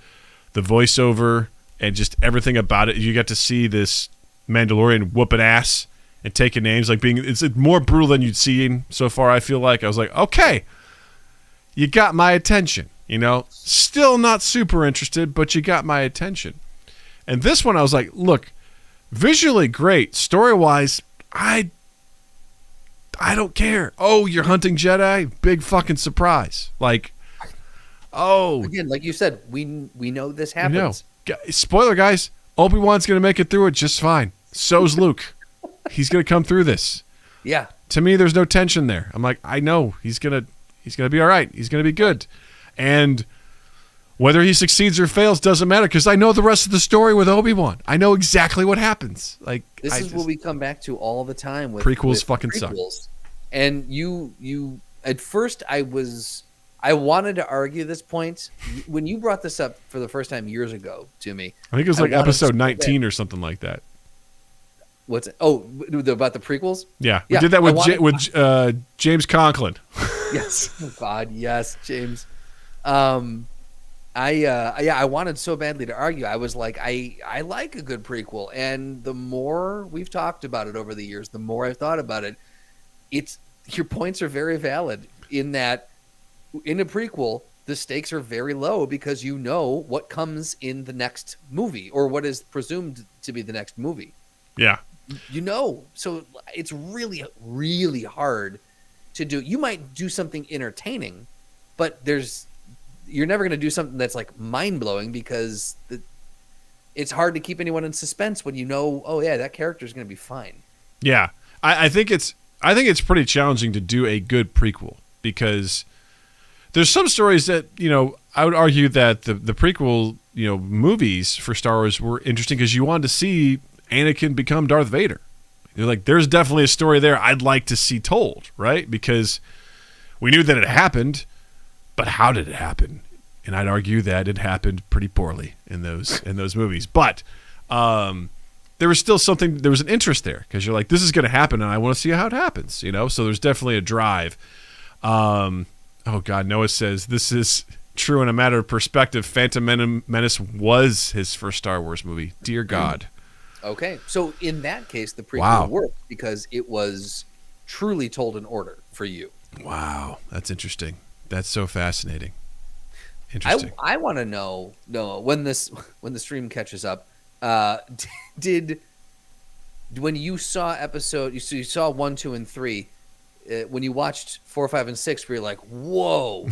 voiceover and just everything about it. You got to see this Mandalorian whooping ass and taking names, like it's more brutal than you'd seen so far. I feel like I was like, okay, you got my attention. You know, still not super interested, but you got my attention. And this one, I was like, look, visually great, story wise, I don't care. Oh, you're hunting Jedi? Big fucking surprise. Like, oh. Again, like you said, we know this happens. Spoiler, guys. Obi-Wan's going to make it through it just fine. So's Luke. He's going to come through this. Yeah. To me, there's no tension there. I'm like, I know he's going to be all right. He's going to be good. And whether he succeeds or fails doesn't matter because I know the rest of the story with Obi-Wan. I know exactly what happens. Like this is what we come back to all the time with prequels. Fucking suck. And you at first I wanted to argue this point when you brought this up for the first time years ago to me. I think it was like episode 19 or something like that. What's it? Oh, about the prequels? Yeah, we did that with James Conklin. Yes. Oh God, yes, James. I wanted so badly to argue. I was like, I like a good prequel, and the more we've talked about it over the years, the more I've thought about it. Your points are very valid in that in a prequel, the stakes are very low because you know what comes in the next movie or what is presumed to be the next movie. Yeah. You know, so it's really, really hard to do. You might do something entertaining, but you're never going to do something that's like mind blowing because it's hard to keep anyone in suspense when you know, oh yeah, that character is going to be fine. Yeah, I think it's pretty challenging to do a good prequel because there's some stories that, you know, I would argue that the prequel, you know, movies for Star Wars were interesting because you wanted to see Anakin become Darth Vader. You're like, there's definitely a story there I'd like to see told, right? Because we knew that it happened, but how did it happen? And I'd argue that it happened pretty poorly in those movies. But there was still there was an interest there because you're like, this is going to happen, and I want to see how it happens, you know? So there's definitely a drive. Oh, God, Noah says, this is true in a matter of perspective. Phantom Menace was his first Star Wars movie. Dear God. Okay, so in that case, the prequel worked because it was truly told in order for you. Wow, that's interesting. That's so fascinating. Interesting. I want to know, Noah, when the stream catches up, when you saw you saw 1, 2, and 3, when you watched 4, 5, and 6, were you like, whoa,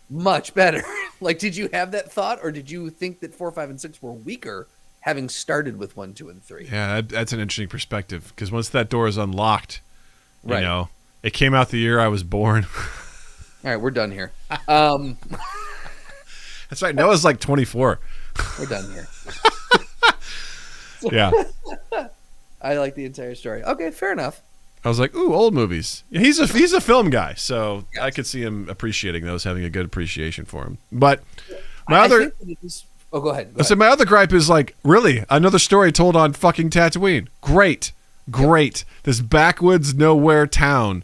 much better? Like, did you have that thought, or did you think that 4, 5, and 6 were weaker, having started with 1, 2, and 3? Yeah, that's an interesting perspective because once that door is unlocked, you know, it came out the year I was born. All right, we're done here. That's right. Noah's like 24. We're done here. Yeah. I like the entire story. Okay, fair enough. I was like, ooh, old movies. Yeah, he's a film guy, so yes. I could see him appreciating those, having a good appreciation for him. But I think that it is Oh, go ahead. I said my other gripe is like, really, another story told on fucking Tatooine. Great. This backwoods nowhere town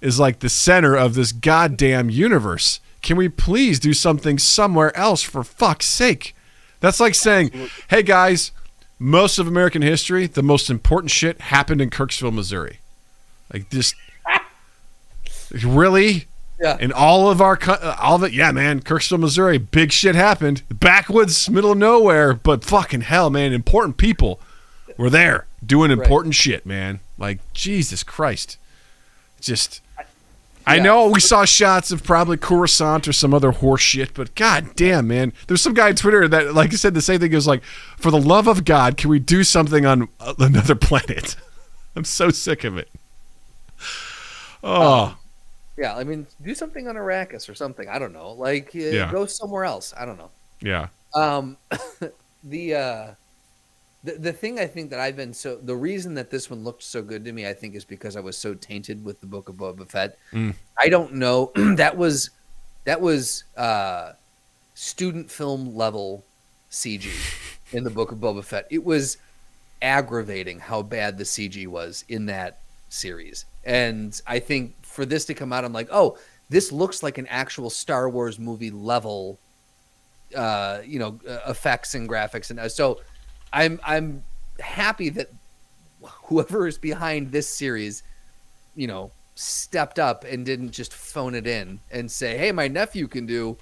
is like the center of this goddamn universe. Can we please do something somewhere else for fuck's sake? That's like saying, hey guys, most of American history, the most important shit happened in Kirksville, Missouri. Like just really? Yeah. And all of it, yeah, man, Kirksville, Missouri, big shit happened. Backwoods, middle of nowhere, but fucking hell, man, important people were there doing important shit, man. Like, Jesus Christ. Just, I know we saw shots of probably Coruscant or some other horse shit, but god damn, man. There's some guy on Twitter that, like I said, the same thing. He was like, for the love of God, can we do something on another planet? I'm so sick of it. Oh. Yeah, I mean, do something on Arrakis or something. I don't know. Like, go somewhere else. I don't know. Yeah. The thing I think that the reason that this one looked so good to me, I think, is because I was so tainted with the Book of Boba Fett. I don't know. that was student film level CG in the Book of Boba Fett. It was aggravating how bad the CG was in that series. And I think for this to come out, I'm like, oh, this looks like an actual Star Wars movie level, effects and graphics. And so I'm happy that whoever is behind this series, stepped up and didn't just phone it in and say, hey, my nephew can do,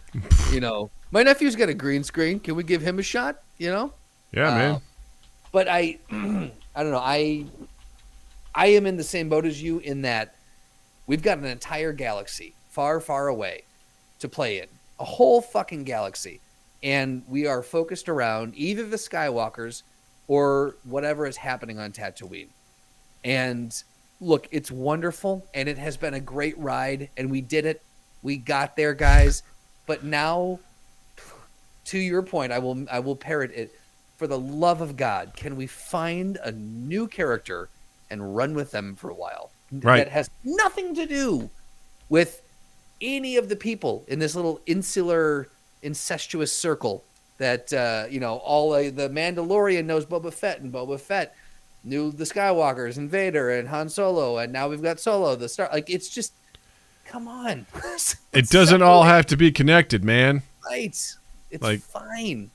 my nephew's got a green screen. Can we give him a shot? Yeah, man. But I don't know. I am in the same boat as you in that we've got an entire galaxy far, far away to play in. A whole fucking galaxy. And we are focused around either the Skywalkers or whatever is happening on Tatooine. And look, it's wonderful, and it has been a great ride, and we did it. We got there, guys. But now, to your point, I will parrot it. For the love of God, can we find a new character and run with them for a while? Right. That has nothing to do with any of the people in this little insular, incestuous circle that, the Mandalorian knows Boba Fett, and Boba Fett knew the Skywalkers and Vader and Han Solo, and now we've got Solo, the star. Like, it's just, come on. It doesn't all have to be connected, man. Right. It's fine.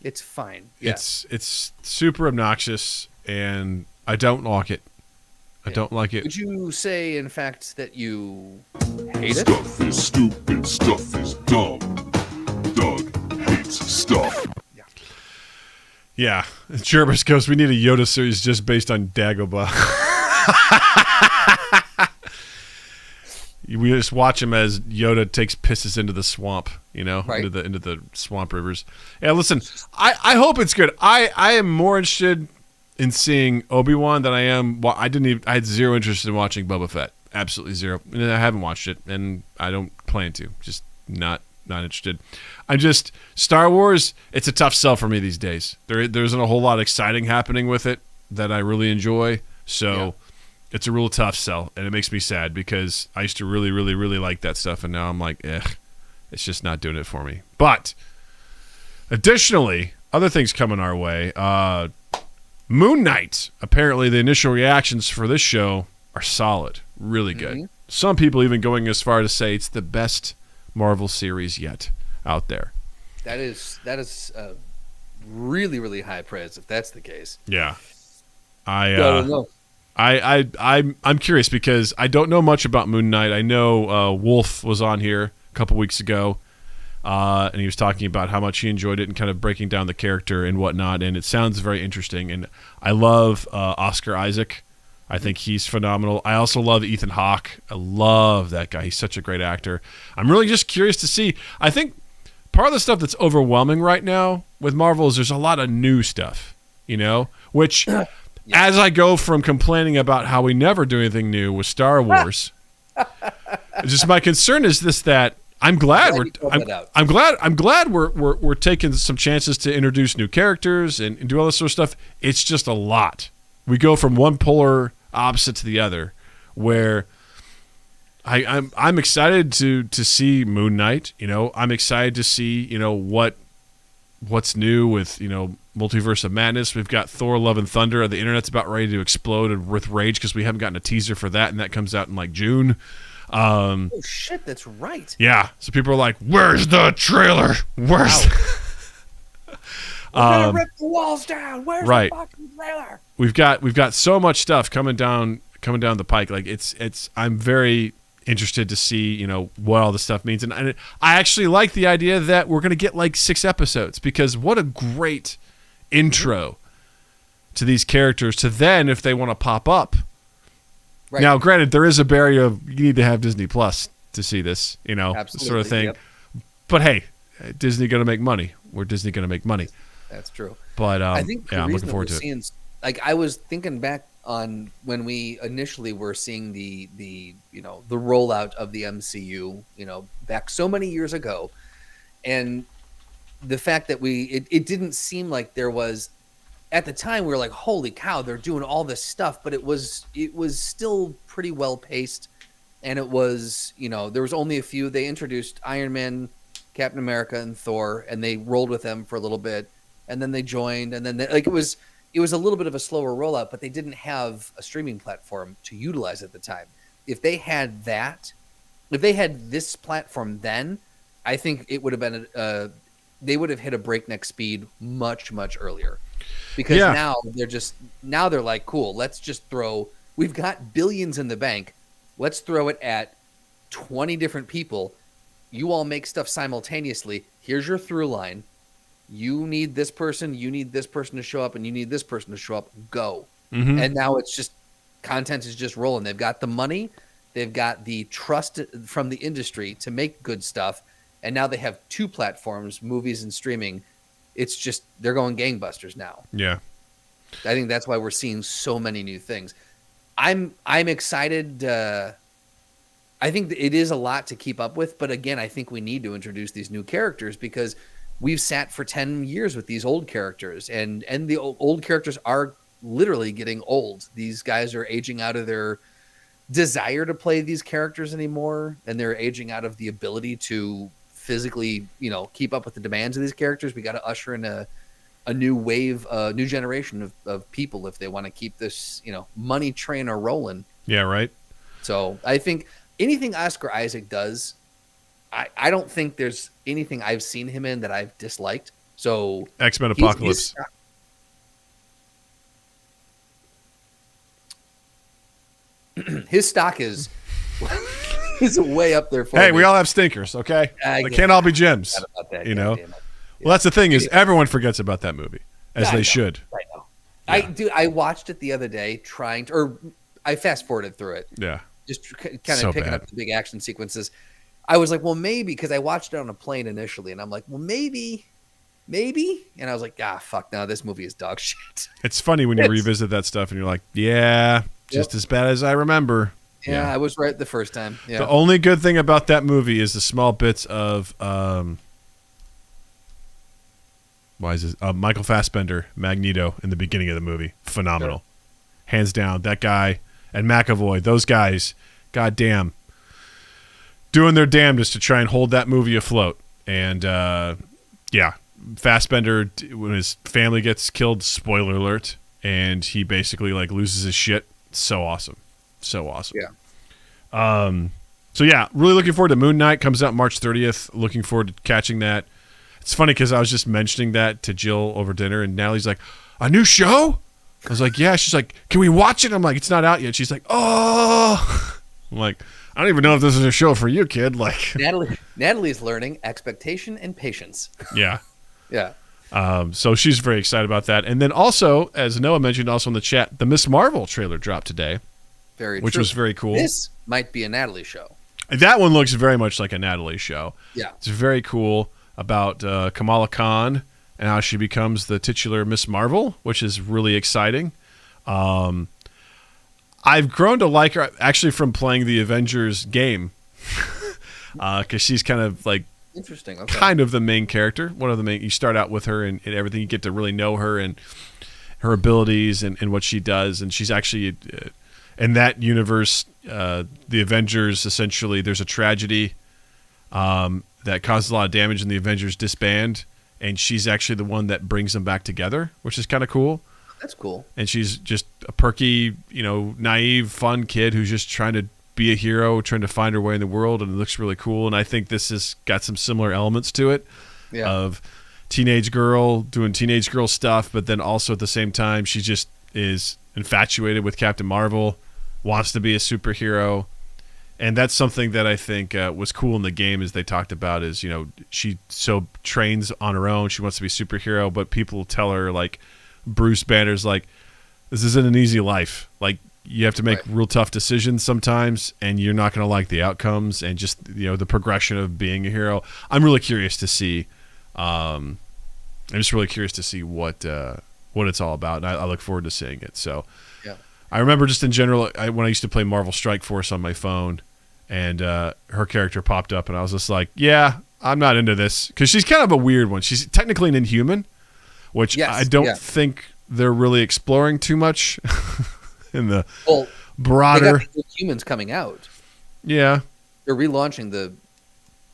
It's fine. Yeah. It's super obnoxious, and I don't like it. I don't like it. Would you say, in fact, that you hate it? Stuff is stupid. Stuff is dumb. Doug hates stuff. Yeah. Jervis goes, we need a Yoda series just based on Dagobah. We just watch him as Yoda pisses into the swamp, right. into the swamp rivers. Yeah, listen, I hope it's good. I am more interested in seeing Obi-Wan than I am. I had zero interest in watching Boba Fett. Absolutely zero. And I haven't watched it, and I don't plan to. Just not interested. Star Wars, it's a tough sell for me these days. There isn't a whole lot exciting happening with it that I really enjoy. So it's a real tough sell, and it makes me sad because I used to really, really, really like that stuff, and now I'm like, it's just not doing it for me. But additionally, other things coming our way. Moon Knight. Apparently, the initial reactions for this show are solid, really good. Mm-hmm. Some people even going as far to say it's the best Marvel series yet out there. That is really, really high praise if that's the case. Yeah, I'm curious because I don't know much about Moon Knight. I know Wolf was on here a couple weeks ago, and he was talking about how much he enjoyed it and kind of breaking down the character and whatnot. And it sounds very interesting. And I love Oscar Isaac. I think he's phenomenal. I also love Ethan Hawke. I love that guy. He's such a great actor. I'm really just curious to see. I think part of the stuff that's overwhelming right now with Marvel is there's a lot of new stuff, which as I go from complaining about how we never do anything new with Star Wars, just my concern is that I'm glad we're taking some chances to introduce new characters and do all this sort of stuff. It's just a lot. We go from one polar opposite to the other, where I'm excited to see Moon Knight. I'm excited to see what what's new with, Multiverse of Madness. We've got Thor: Love and Thunder. The internet's about ready to explode with rage because we haven't gotten a teaser for that, and that comes out in like June. Oh shit, that's right. Yeah, so people are like, "Where's the trailer? Where's?" We're gonna rip the walls down. Where's the fucking trailer? We've got so much stuff coming down the pike. Like it's. I'm very interested to see what all this stuff means, and I actually like the idea that we're gonna get like 6 episodes, because what a great intro to these characters. To then, if they want to pop up. Right. Now, granted, there is a barrier of you need to have Disney Plus to see this, Absolutely, sort of thing. Yep. But hey, Disney going to make money. We're Disney going to make money. That's true. But I think I'm looking forward to it. Like, I was thinking back on when we initially were seeing the rollout of the MCU, back so many years ago, and the fact that it didn't seem like there was. At the time, we were like, "Holy cow, they're doing all this stuff!" But it was still pretty well paced, and it was there was only a few. They introduced Iron Man, Captain America, and Thor, and they rolled with them for a little bit, and then they joined, and then it was a little bit of a slower rollout, but they didn't have a streaming platform to utilize at the time. If they had this platform, then I think it would have been they would have hit a breakneck speed much earlier. Because now they're like, cool, let's just we've got billions in the bank. Let's throw it at 20 different people. You all make stuff simultaneously. Here's your through line. You need this person to show up, and you need this person to show up. Go. Mm-hmm. And now it's just content is just rolling. They've got the money. They've got the trust from the industry to make good stuff. And now they have 2 platforms, movies and streaming. It's just they're going gangbusters now. Yeah, I think that's why we're seeing so many new things. I'm excited. I think it is a lot to keep up with, but again, I think we need to introduce these new characters because we've sat for 10 years with these old characters, and the old characters are literally getting old. These guys are aging out of their desire to play these characters anymore, and they're aging out of the ability to physically, keep up with the demands of these characters. We got to usher in a new wave, a new generation of people if they want to keep this, money train rolling. Yeah, right. So I think anything Oscar Isaac does, I don't think there's anything I've seen him in that I've disliked. So X-Men Apocalypse. His stock is way up there for me. Hey, we all have stinkers, okay? They can't all be gems. Well, that's the thing is everyone forgets about that movie, as they should. I know. Yeah. I watched it the other day I fast forwarded through it. Yeah. Just kind of picking up the big action sequences. I was like, well, maybe, because I watched it on a plane initially, and I'm like, well, maybe. And I was like, fuck, no, this movie is dog shit. It's funny when you revisit that stuff and you're like, yeah, just as bad as I remember. Yeah, I was right the first time. Yeah. The only good thing about that movie is the small bits of Michael Fassbender, Magneto, in the beginning of the movie. Phenomenal. Sure. Hands down, that guy and McAvoy, those guys, goddamn, doing their damnedest to try and hold that movie afloat. And Fassbender, when his family gets killed, spoiler alert, and he basically loses his shit. So awesome. Yeah. So yeah, really looking forward to Moon Knight. Comes out March 30th. Looking forward to catching that. It's funny because I was just mentioning that to Jill over dinner, and Natalie's like, "A new show?" I was like, "Yeah." She's like, "Can we watch it?" I'm like, "It's not out yet." She's like, "Oh." I'm like, "I don't even know if this is a show for you, kid." Like, Natalie's learning expectation and patience. Yeah. Yeah. So she's very excited about that. And then also, as Noah mentioned also in the chat, the Miss Marvel trailer dropped today. Which was very cool. This might be a Natalie show. That one looks very much like a Natalie show. Yeah. It's very cool about Kamala Khan and how she becomes the titular Miss Marvel, which is really exciting. I've grown to like her actually from playing the Avengers game because she's kind of interesting. Okay. Kind of the main character. One of the main. You start out with her and everything. You get to really know her and her abilities and what she does. And she's actually in that universe, the Avengers. Essentially, there's a tragedy that causes a lot of damage, and the Avengers disband. and she's actually the one that brings them back together, which is kind of cool. That's cool. And she's just a perky, naive, fun kid who's just trying to be a hero, trying to find her way in the world, and it looks really cool. And I think this has got some similar elements to it of teenage girl doing teenage girl stuff, but then also at the same time, she just is infatuated with Captain Marvel, wants to be a superhero. And that's something that I think was cool in the game, as they talked about, is, she so trains on her own. She wants to be a superhero, but people tell her, like, Bruce Banner's like, this isn't an easy life. Like, you have to make real tough decisions sometimes, and you're not going to like the outcomes and just, the progression of being a hero. I'm really curious to see. I'm just really curious to see what it's all about, and I look forward to seeing it. So, I remember just in general, when I used to play Marvel Strike Force on my phone, and her character popped up, and I was just like, yeah, I'm not into this, because she's kind of a weird one. She's technically an Inhuman, which I don't think they're really exploring too much in the broader. They got Humans coming out. Yeah, they're relaunching the.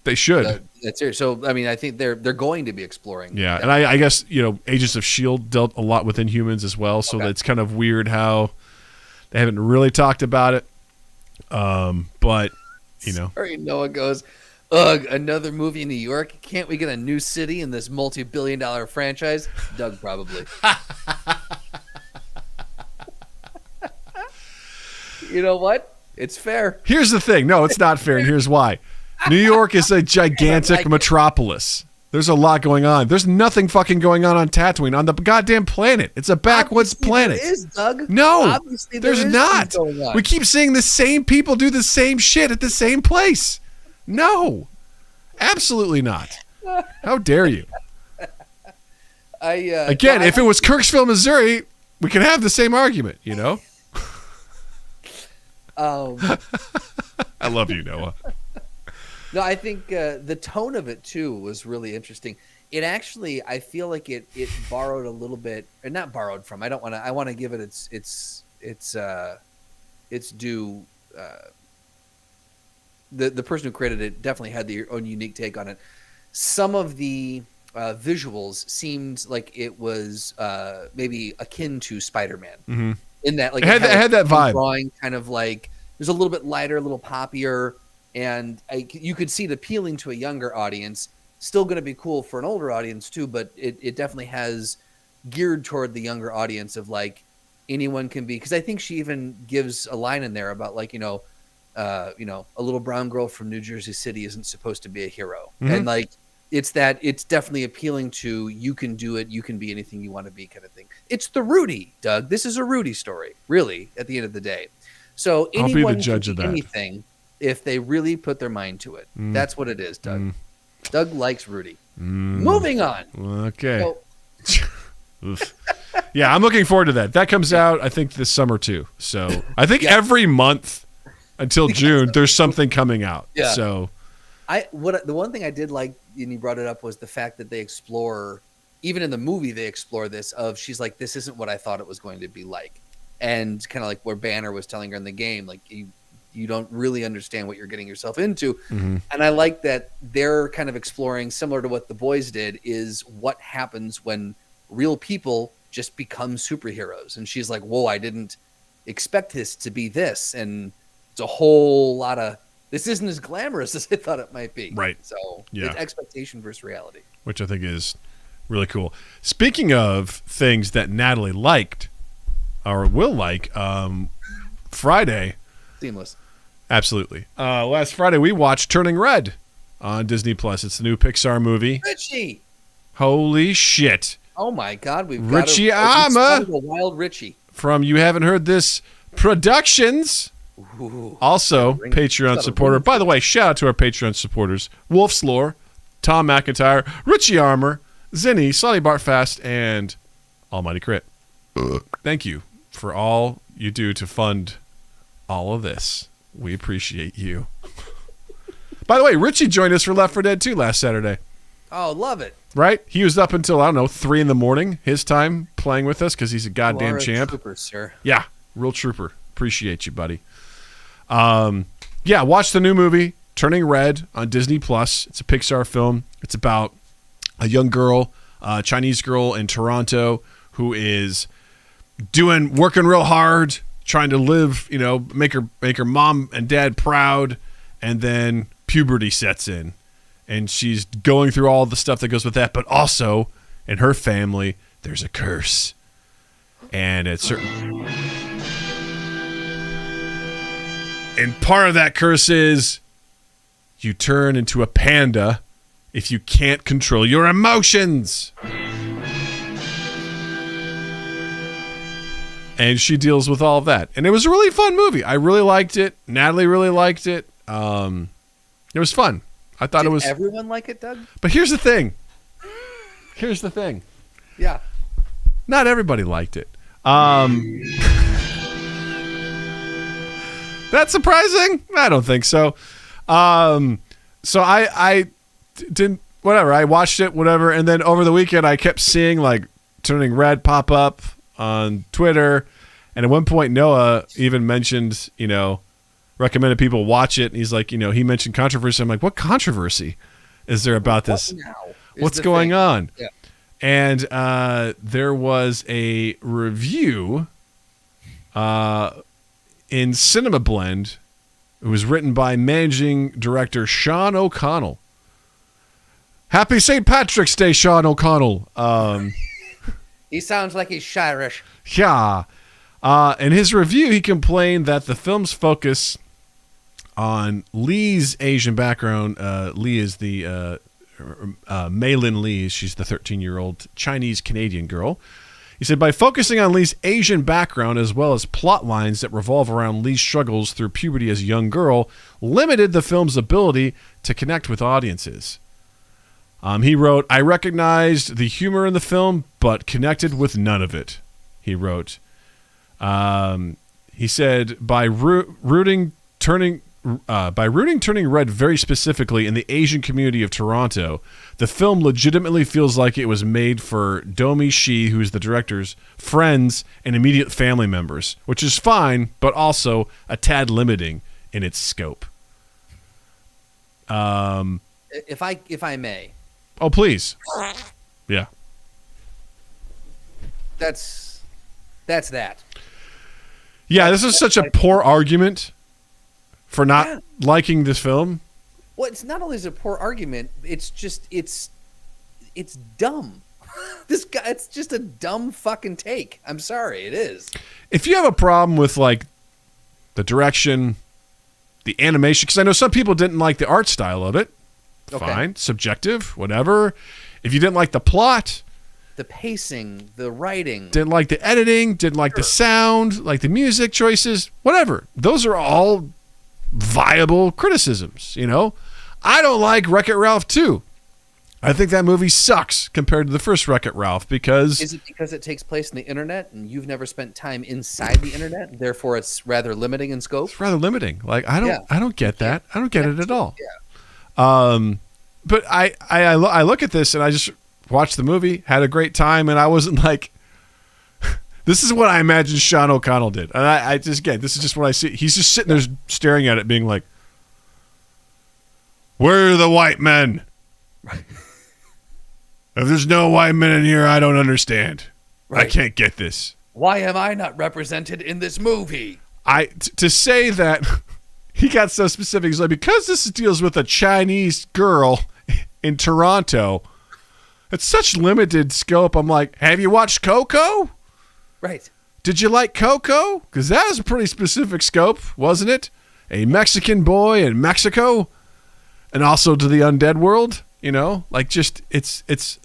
They should. That's serious. So I mean, I think they're going to be exploring. Yeah, and I guess Agents of S.H.I.E.L.D. dealt a lot with Inhumans as well, so it's kind of weird how they haven't really talked about it. But Sorry, Noah goes, ugh, another movie in New York. Can't we get a new city in this multi-billion-dollar franchise? Doug probably. You know what? It's fair. Here's the thing. No, it's not fair, and here's why. New York is a gigantic metropolis. There's a lot going on. There's nothing fucking going on Tatooine, on the goddamn planet. It's a backwoods planet. There is, Doug. No, Obviously there's not. We keep seeing the same people do the same shit at the same place. No, absolutely not. How dare you? Again, if it was Kirksville, Missouri, we could have the same argument, I love you, Noah. No, I think the tone of it too was really interesting. It actually, I feel like it borrowed a little bit, or not borrowed from. I want to give it its due. The person who created it definitely had their own unique take on it. Some of the visuals seemed like it was maybe akin to Spider-Man. Mm-hmm. In that, like, it had that vibe. Drawing kind of like it was a little bit lighter, a little poppier. And you could see it appealing to a younger audience. Still going to be cool for an older audience too, but it definitely has geared toward the younger audience of like anyone can be. Because I think she even gives a line in there about like a little brown girl from New Jersey City isn't supposed to be a hero, and like it's definitely appealing to you can do it, you can be anything you want to be kind of thing. It's the Rudy, Doug. This is a Rudy story, really. At the end of the day, so anyone I'll be the judge of that. Anything. If they really put their mind to it. That's what it is, Doug. Doug likes Rudy. Moving on. Okay. Yeah, I'm looking forward to that. That comes out, I think, this summer too. So I think every month until June, there's something coming out. Yeah. So the one thing I did like, and you brought it up, was the fact that they explore, even in the movie, they explore this of she's like, this isn't what I thought it was going to be like. And kind of like where Banner was telling her in the game, like you don't really understand what you're getting yourself into. And I like that they're kind of exploring, similar to what the boys did, is what happens when real people just become superheroes. And she's like, whoa, I didn't expect this to be this. And it's a whole lot of, this isn't as glamorous as I thought it might be. Right. So it's expectation versus reality. Which I think is really cool. Speaking of things that Natalie liked, or will like, Friday. Seamless. Absolutely. Last Friday we watched Turning Red on Disney Plus. It's the new Pixar movie. Richie. Holy shit. Oh my God. We've Richie got a wild Richie. From You Haven't Heard This Productions. Ooh, Also Patreon supporter. By the way, shout out to our Patreon supporters. Wolf's Lore, Tom McIntyre, Richie Armour, Zinni, Sonny Bartfast, and Almighty Crit. Thank you for all you do to fund all of this. We appreciate you. By the way, Richie joined us for Left 4 Dead 2 last Saturday. Oh, love it. Right? He was up until, 3 a.m, his time, playing with us because he's a goddamn champ. Trooper, sir. Yeah, real trooper. Appreciate you, buddy. Watch the new movie, Turning Red, on Disney Plus. It's a Pixar film. It's about a young girl, Chinese girl in Toronto who is working real hard, trying to live, make her mom and dad proud, and then puberty sets in, and she's going through all the stuff that goes with that. But also, in her family, there's a curse, and it's certain. And part of that curse is you turn into a panda if you can't control your emotions. And she deals with all of that. And it was a really fun movie. I really liked it. Natalie really liked it. It was fun. I thought it was. Did everyone like it, Doug? But here's the thing. Yeah. Not everybody liked it. That's surprising? I don't think so. So I didn't, whatever. I watched it, whatever. And then over the weekend, I kept seeing like Turning Red pop up on Twitter. And at one point, Noah even mentioned, recommended people watch it. And he's like, he mentioned controversy. I'm like, what controversy is there about this? What's going on? Yeah. And there was a review in Cinema Blend. It was written by managing director Sean O'Connell. Happy St. Patrick's Day, Sean O'Connell. He sounds like he's Shirish. Yeah. In his review, he complained that the film's focus on Lee's Asian background. Lee is the Maylin Lee. She's the 13-year-old Chinese-Canadian girl. He said, by focusing on Lee's Asian background as well as plot lines that revolve around Lee's struggles through puberty as a young girl, limited the film's ability to connect with audiences. He wrote, I recognized the humor in the film, but connected with none of it, he wrote. He said, by rooting turning red very specifically in the Asian community of Toronto, the film legitimately feels like it was made for Domi Shi, who's the director's friends and immediate family members, which is fine, but also a tad limiting in its scope. If I may. Oh, please. Yeah. That's that. Yeah, this is such a poor argument for not liking this film. Well, it's not only is it a poor argument, it's just it's dumb. It's just a dumb fucking take. I'm sorry, it is. If you have a problem with like the direction, the animation, because I know some people didn't like the art style of it. Okay. Fine, subjective, whatever. If you didn't like the plot, the pacing, the writing, didn't like the editing, didn't like the sound, like the music choices, whatever. Those are all viable criticisms, I don't like Wreck-It Ralph 2. I think that movie sucks compared to the first Wreck-It Ralph because... Is it because it takes place in the internet and you've never spent time inside the internet, and therefore it's rather limiting in scope? It's rather limiting. Like, I don't get that. I don't get it at all. Yeah. But I look at this and I just watched the movie, had a great time, and I wasn't like, this is what I imagine Sean O'Connell did. And I just get, this is just what I see. He's just sitting there staring at it being like, where are the white men? If there's no white men in here, I don't understand. Right. I can't get this. Why am I not represented in this movie? To say that he got so specific, he's like, because this deals with a Chinese girl in Toronto, it's such limited scope. I'm like, have you watched Coco? Right. Did you like Coco? Because that was a pretty specific scope, wasn't it? A Mexican boy in Mexico, and also to the undead world. Like just it's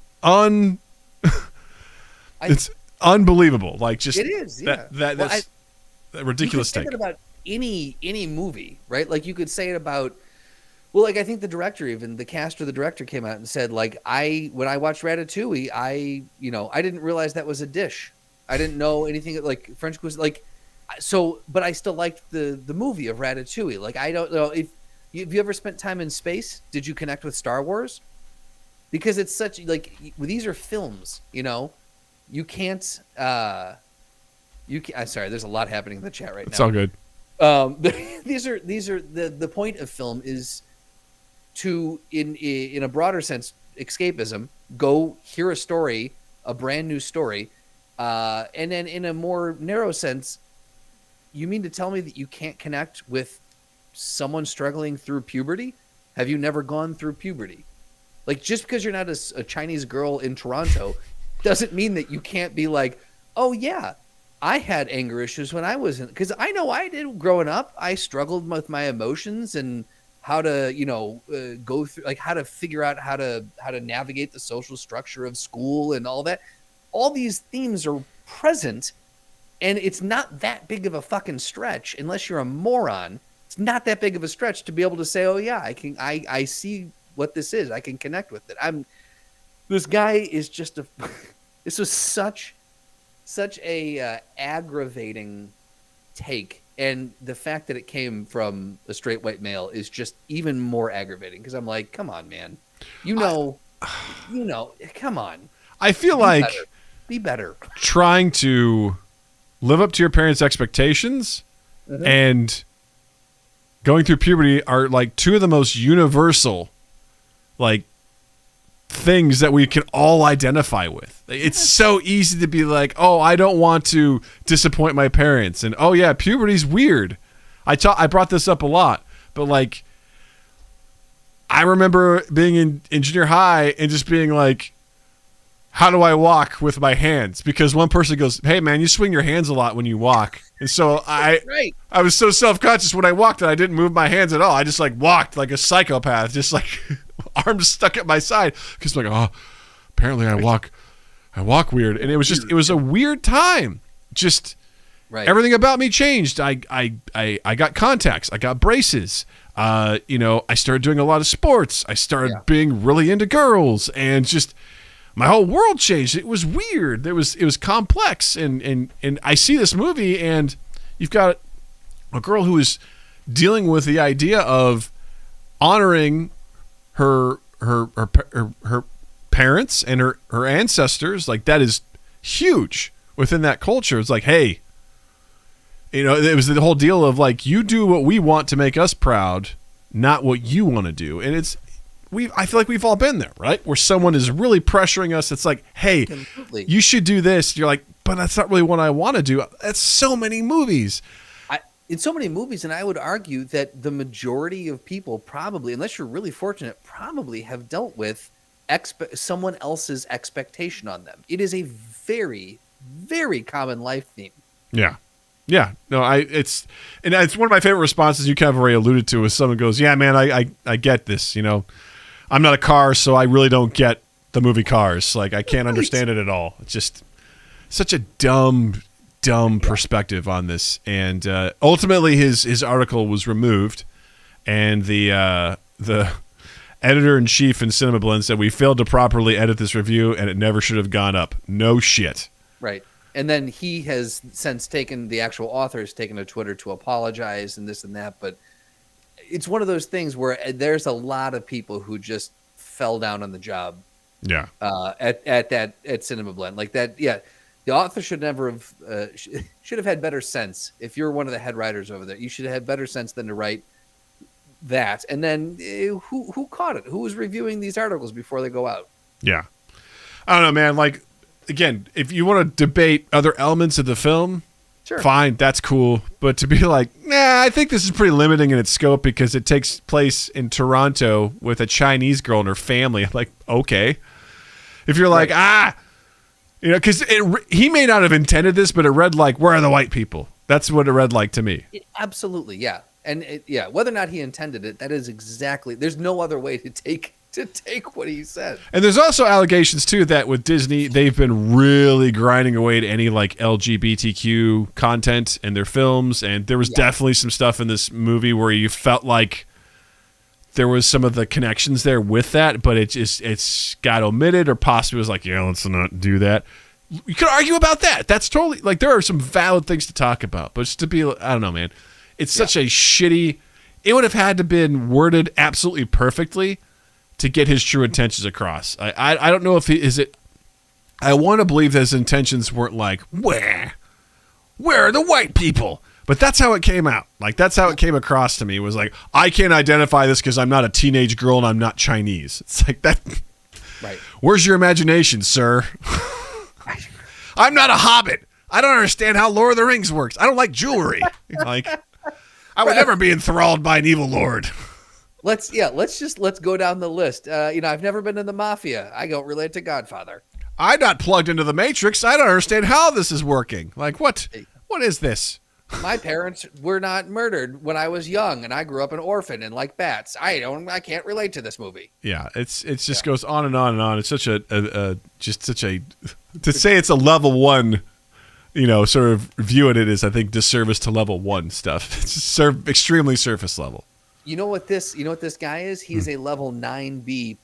unbelievable. Like just it is. Yeah. That's that ridiculous take. About any movie, right? Like you could say it about. Well, like I think the director, even the cast or the director, came out and said, like when I watched Ratatouille, I didn't realize that was a dish. I didn't know anything like French was like. So, but I still liked the movie of Ratatouille. Like I don't know if you ever spent time in space. Did you connect with Star Wars? Because it's such like these are films, you can't. I'm sorry. There's a lot happening in the chat right now. It's all good. These are the point of film is to in a broader sense escapism, go hear a story, a brand new story. And then in a more narrow sense, you mean to tell me that you can't connect with someone struggling through puberty? Have you never gone through puberty? Like, just because you're not a Chinese girl in Toronto doesn't mean that you can't be like, oh yeah, I had anger issues when I was in, because I know I did growing up. I struggled with my emotions and how to, go through, like, how to figure out how to navigate the social structure of school and all that. All these themes are present, and it's not that big of a fucking stretch unless you're a moron. It's not that big of a stretch to be able to say, oh yeah, I see what this is. I can connect with it. This guy is just this was such a aggravating take, and the fact that it came from a straight white male is just even more aggravating, because I'm like, come on, man, come on. I feel like be better. Trying to live up to your parents' expectations and going through puberty are like two of the most universal, like, things that we can all identify with. It's so easy to be like, oh, I don't want to disappoint my parents, and oh yeah, puberty's weird. I brought this up a lot, but like, I remember being in junior high and just being like, how do I walk with my hands? Because one person goes, hey man, you swing your hands a lot when you walk. And so I was so self-conscious when I walked that I didn't move my hands at all. I just like walked like a psychopath, just like arms stuck at my side. Because like, oh, apparently I walk weird. And it was a weird time. Just everything about me changed. I got contacts. I got braces. I started doing a lot of sports. I started being really into girls, and just my whole world changed. It was weird. It was complex, and I see this movie, and you've got a girl who is dealing with the idea of honoring her parents and her ancestors. Like, that is huge within that culture. It's like, hey, it was the whole deal of like, you do what we want to make us proud, not what you want to do. And I feel like we've all been there, right? Where someone is really pressuring us. It's like, hey, you should do this. You're like, but that's not really what I want to do. That's so many movies. In so many movies, and I would argue that the majority of people probably, unless you're really fortunate, probably have dealt with someone else's expectation on them. It is a very, very common life theme. Yeah. Yeah, no, it's one of my favorite responses you kind of already alluded to is someone goes, yeah, man, I get this, I'm not a car, so I really don't get the movie Cars. Like, I can't understand it at all. It's just such a dumb perspective on this. And ultimately his article was removed, and the editor-in-chief in Cinema Blend said, we failed to properly edit this review, and it never should have gone up. No shit. Right. And then he has since the actual author has taken to Twitter to apologize and this and that. But it's one of those things where there's a lot of people who just fell down on the job. Yeah. At Cinema Blend. Like that. Yeah. The author should never have, should have had better sense. If you're one of the head writers over there, you should have better sense than to write that. And then who caught it? Who was reviewing these articles before they go out? Yeah. I don't know, man. Like, again, if you want to debate other elements of the film, sure, fine, that's cool. But to be like, nah, I think this is pretty limiting in its scope because it takes place in Toronto with a Chinese girl and her family. I'm like, okay. If you're like, because he may not have intended this, but it read like, where are the white people? That's what it read like to me. Absolutely, yeah. And whether or not he intended it, that is exactly, there's no other way to take what he said. And there's also allegations too that with Disney, they've been really grinding away to any like LGBTQ content in their films, and there was definitely some stuff in this movie where you felt like there was some of the connections there with that, but it's got omitted or possibly was like, let's not do that. You could argue about that. That's totally, like, there are some valid things to talk about, but just to be, I don't know, man. It's such a shitty, it would have had to been worded absolutely perfectly to get his true intentions across. I don't know if I want to believe that his intentions weren't like, where are the white people? But that's how it came out. Like, that's how it came across to me. It was like, I can't identify this because I'm not a teenage girl and I'm not Chinese. It's like that. Right. Where's your imagination, sir? I'm not a hobbit. I don't understand how Lord of the Rings works. I don't like jewelry. Like, I would never be enthralled by an evil lord. Let's go down the list. I've never been in the mafia. I don't relate to Godfather. I'm not plugged into the Matrix. I don't understand how this is working. Like, what? What is this? My parents were not murdered when I was young, and I grew up an orphan and like bats. I can't relate to this movie. Yeah, it just goes on and on and on. It's such to say it's a level one, sort of viewing it as, I think, disservice to level one stuff. It's extremely surface level. You know what this guy is? He's a level 9B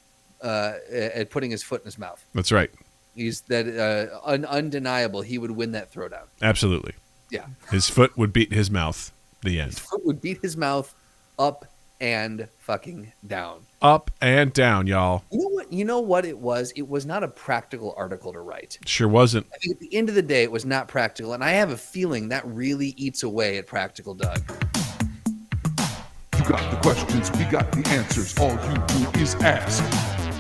at putting his foot in his mouth. That's right. He's undeniable. He would win that throwdown. Absolutely. Yeah. His foot would beat his mouth. The end. His foot would beat his mouth up and fucking down. Up and down, y'all. You know what it was? It was not a practical article to write. Sure wasn't. I think at the end of the day, it was not practical. And I have a feeling that really eats away at Practical Doug. You got the questions, we got the answers. All you do is ask.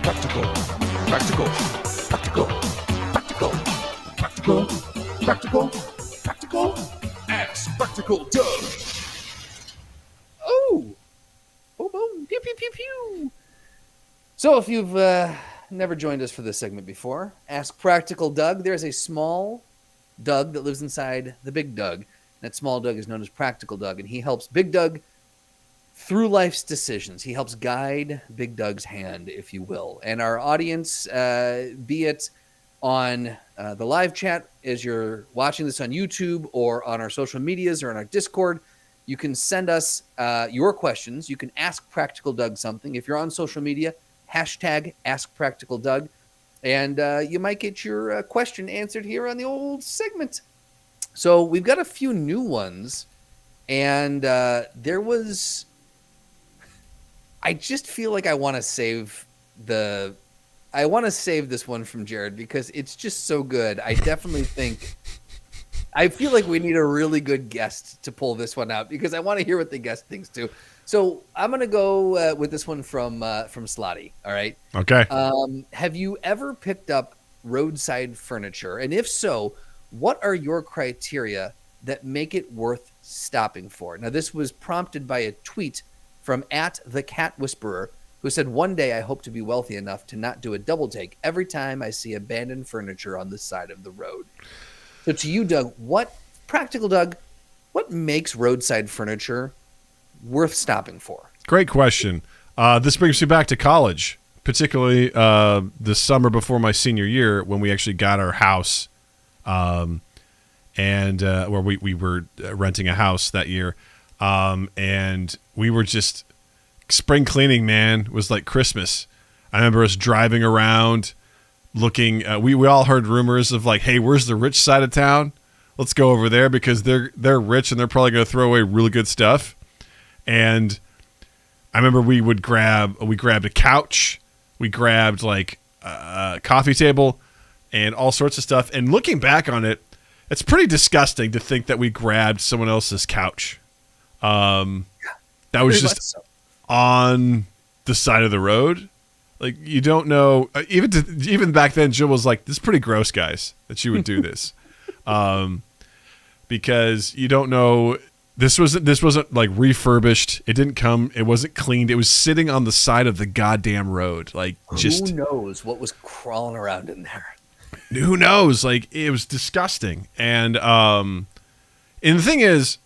Practical, practical, practical, practical, practical, practical, practical. Ask Practical Doug. Oh, boom, boom, pew, pew, pew, pew. So if you've never joined us for this segment before, Ask Practical Doug. There's a small Doug that lives inside the Big Doug. That small Doug is known as Practical Doug, and he helps Big Doug through life's decisions. He helps guide Big Doug's hand, if you will. And our audience, be it on the live chat as you're watching this on YouTube or on our social medias or on our Discord, you can send us your questions. You can ask Practical Doug something. If you're on social media, hashtag Ask Practical Doug, and you might get your question answered here on the old segment. So we've got a few new ones, and I just feel like I want to save this one from Jared because it's just so good. I definitely I feel like we need a really good guest to pull this one out because I want to hear what the guest thinks too. So I'm going to go with this one from Slotty. All right. Okay. Have you ever picked up roadside furniture? And if so, what are your criteria that make it worth stopping for? Now, this was prompted by a tweet from @theCatWhisperer, who said, "One day I hope to be wealthy enough to not do a double take every time I see abandoned furniture on the side of the road." So to you, Doug, Practical Doug, what makes roadside furniture worth stopping for? Great question. This brings me back to college, particularly the summer before my senior year when we actually got our house, and where we were renting a house that year. And we were just spring cleaning, man. It was like Christmas. I remember us driving around looking, we all heard rumors of like, hey, where's the rich side of town? Let's go over there because they're rich and they're probably going to throw away really good stuff. And I remember we grabbed a couch, we grabbed like a coffee table and all sorts of stuff. And looking back on it, it's pretty disgusting to think that we grabbed someone else's couch. That was just on the side of the road. Like, you don't know, even back then, Jill was like, this is pretty gross, guys, that you would do this. Because you don't know, this wasn't like refurbished. It wasn't cleaned. It was sitting on the side of the goddamn road. Like, just, who knows what was crawling around in there? Who knows? Like, it was disgusting. And the thing is,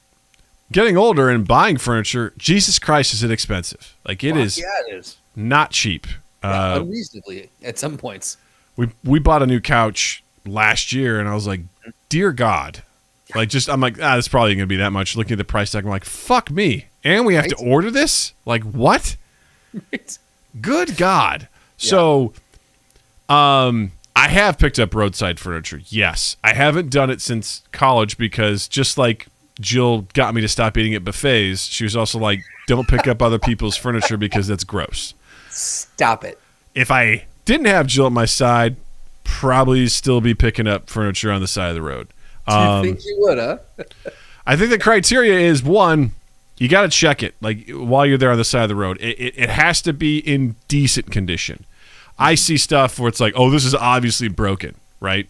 getting older and buying furniture, Jesus Christ, is it expensive? Like, it is not cheap. Unreasonably at some points. We bought a new couch last year, and I was like, dear God. I'm like, this is probably going to be that much. Looking at the price tag, I'm like, fuck me. And we have to order this? Like, what? Right. Good God. Yeah. So, I have picked up roadside furniture. Yes. I haven't done it since college because just like Jill got me to stop eating at buffets, she was also like, don't pick up other people's furniture because that's gross. Stop it. If I didn't have Jill at my side, probably still be picking up furniture on the side of the road. Do you think you would, huh? I think the criteria is, one, you got to check it like while you're there on the side of the road. It has to be in decent condition. I see stuff where it's like, oh, this is obviously broken, right?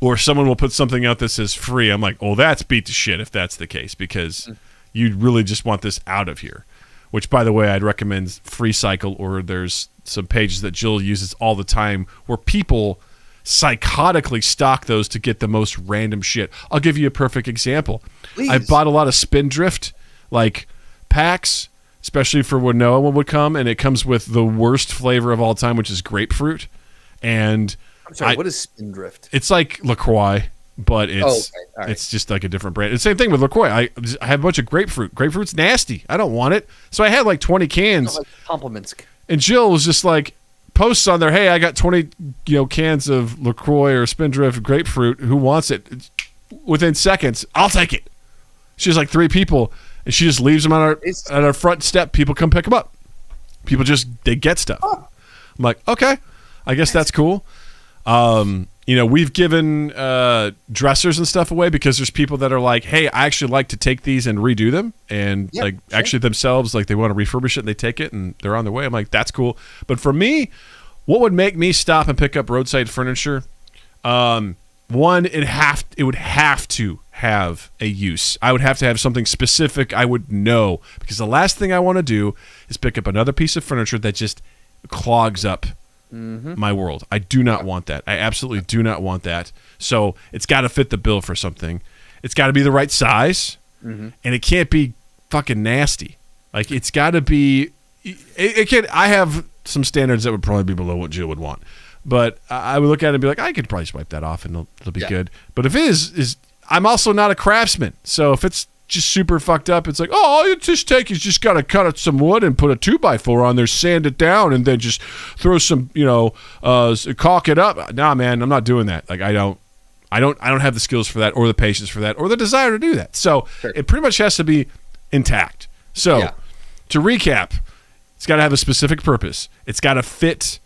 Or someone will put something out that says free. I'm like, oh, that's beat to shit if that's the case, because you really just want this out of here. Which, by the way, I'd recommend Free Cycle, or there's some pages that Jill uses all the time where people psychotically stock those to get the most random shit. I'll give you a perfect example. Please. I bought a lot of Spindrift like packs, especially for when Noah one would come, and it comes with the worst flavor of all time, which is grapefruit. And I'm sorry, what is Spindrift? It's like LaCroix, but it's just like a different brand. It's the same thing with LaCroix. I have a bunch of grapefruit. Grapefruit's nasty. I don't want it. So I had like 20 cans. Like compliments. And Jill was just like, posts on there, hey, I got 20 cans of LaCroix or Spindrift grapefruit. Who wants it? Within seconds, I'll take it. She has like 3 people, and she just leaves them on our front step. People come pick them up. People they get stuff. I'm like, okay, I guess that's cool. We've given dressers and stuff away because there's people that are like, hey, I actually like to take these and redo them, and actually themselves, like, they want to refurbish it and they take it and they're on their way. I'm like, that's cool. But for me, what would make me stop and pick up roadside furniture? One, it would have to have a use. I would have to have something specific I would know, because the last thing I want to do is pick up another piece of furniture that just clogs up my world. I do not want that. I absolutely do not want that. So it's got to fit the bill for something. It's got to be the right size, and it can't be fucking nasty. Like, it's got to be. It can. I have some standards that would probably be below what Jill would want, but I would look at it and be like, I could probably swipe that off and it'll be good. But if it is I'm also not a craftsman, so if it's just super fucked up, it's like, oh, you just got to cut out some wood and put a 2x4 on there, sand it down, and then just throw some, caulk it up. Nah, man, I'm not doing that. Like, I don't have the skills for that, or the patience for that, or the desire to do that. So it pretty much has to be intact. So to recap, it's got to have a specific purpose. It's got to fit,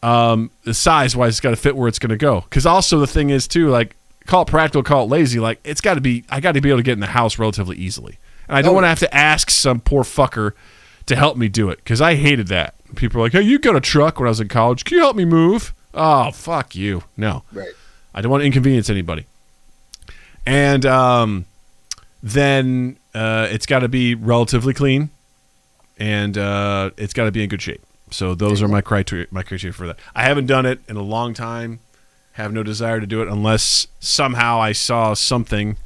the size-wise, it's got to fit where it's going to go. Because also the thing is, too, like, call it practical, call it lazy. Like, I got to be able to get in the house relatively easily. And I don't want to have to ask some poor fucker to help me do it, because I hated that. People are like, hey, you got a truck when I was in college. Can you help me move? Oh, fuck you. No. Right. I don't want to inconvenience anybody. And then it's got to be relatively clean, and it's got to be in good shape. So those are my criteria for that. I haven't done it in a long time. Have no desire to do it unless somehow I saw something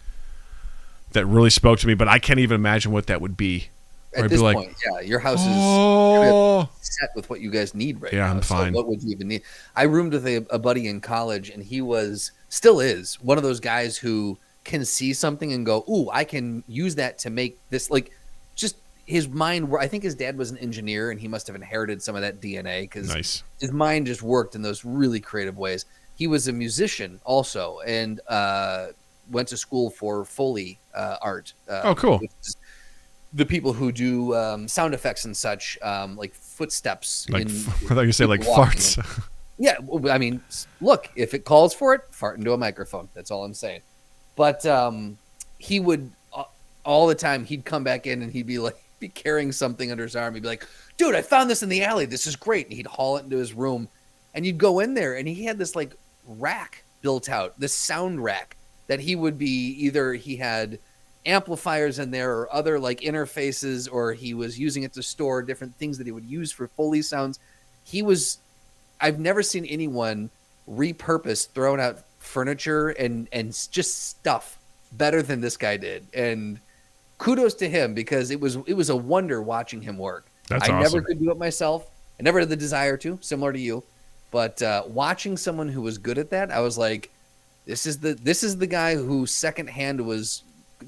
that really spoke to me, but I can't even imagine what that would be. At this point, your house is set with what you guys need right now. Yeah, I'm fine. So what would you even need? I roomed with a buddy in college, and he still is one of those guys who can see something and go, ooh, I can use that to make this, like, just his mind. I think his dad was an engineer, and he must have inherited some of that DNA, because his mind just worked in those really creative ways. He was a musician also, and went to school for Foley art. Oh, cool. The people who do sound effects and such, like footsteps. Like, I thought you say like farts. Yeah, I mean, look, if it calls for it, fart into a microphone. That's all I'm saying. But he would, all the time, he'd come back in and he'd be carrying something under his arm. He'd be like, dude, I found this in the alley. This is great. And he'd haul it into his room. And you'd go in there, and he had this, like, rack built out, this sound rack that he would be, either he had amplifiers in there or other, like, interfaces, or he was using it to store different things that he would use for Foley sounds. I've never seen anyone repurpose, thrown out furniture and just stuff better than this guy did. And kudos to him, because it was a wonder watching him work. That's I awesome. never could do it myself. I never had the desire to, similar to you. But watching someone who was good at that, I was like, this is the guy who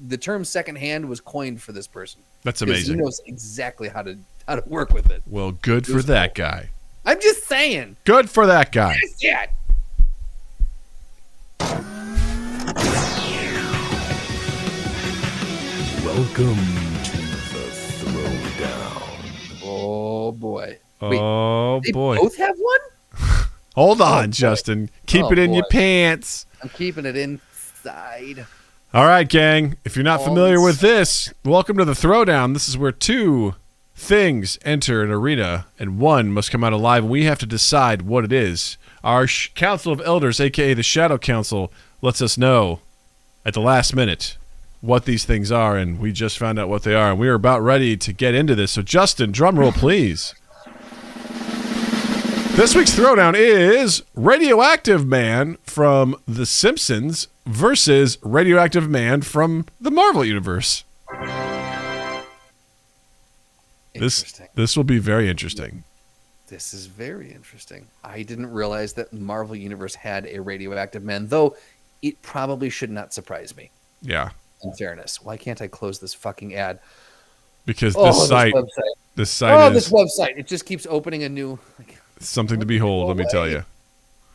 the term secondhand was coined for this person. That's amazing. He knows exactly how to work with it. Well, good for that guy. I'm just saying. Good for that guy. Yeah. Welcome to the Throwdown. Oh boy. Oh Wait, boy. They both have one? Hold on, Justin. Keep it in your pants. I'm keeping it inside. All right, gang. If you're not familiar with this, welcome to the Throwdown. This is where two things enter an arena, and one must come out alive, and we have to decide what it is. Our Council of Elders, a.k.a. the Shadow Council, lets us know at the last minute what these things are, and we just found out what they are, and we are about ready to get into this. So, Justin, drum roll, please. This week's throwdown is Radioactive Man from The Simpsons versus Radioactive Man from the Marvel Universe. This will be very interesting. This is very interesting. I didn't realize that Marvel Universe had a Radioactive Man, though it probably should not surprise me. Yeah. In fairness, why can't I close this fucking ad? Because this site this website, it just keeps opening a new. Something to behold, let me tell you.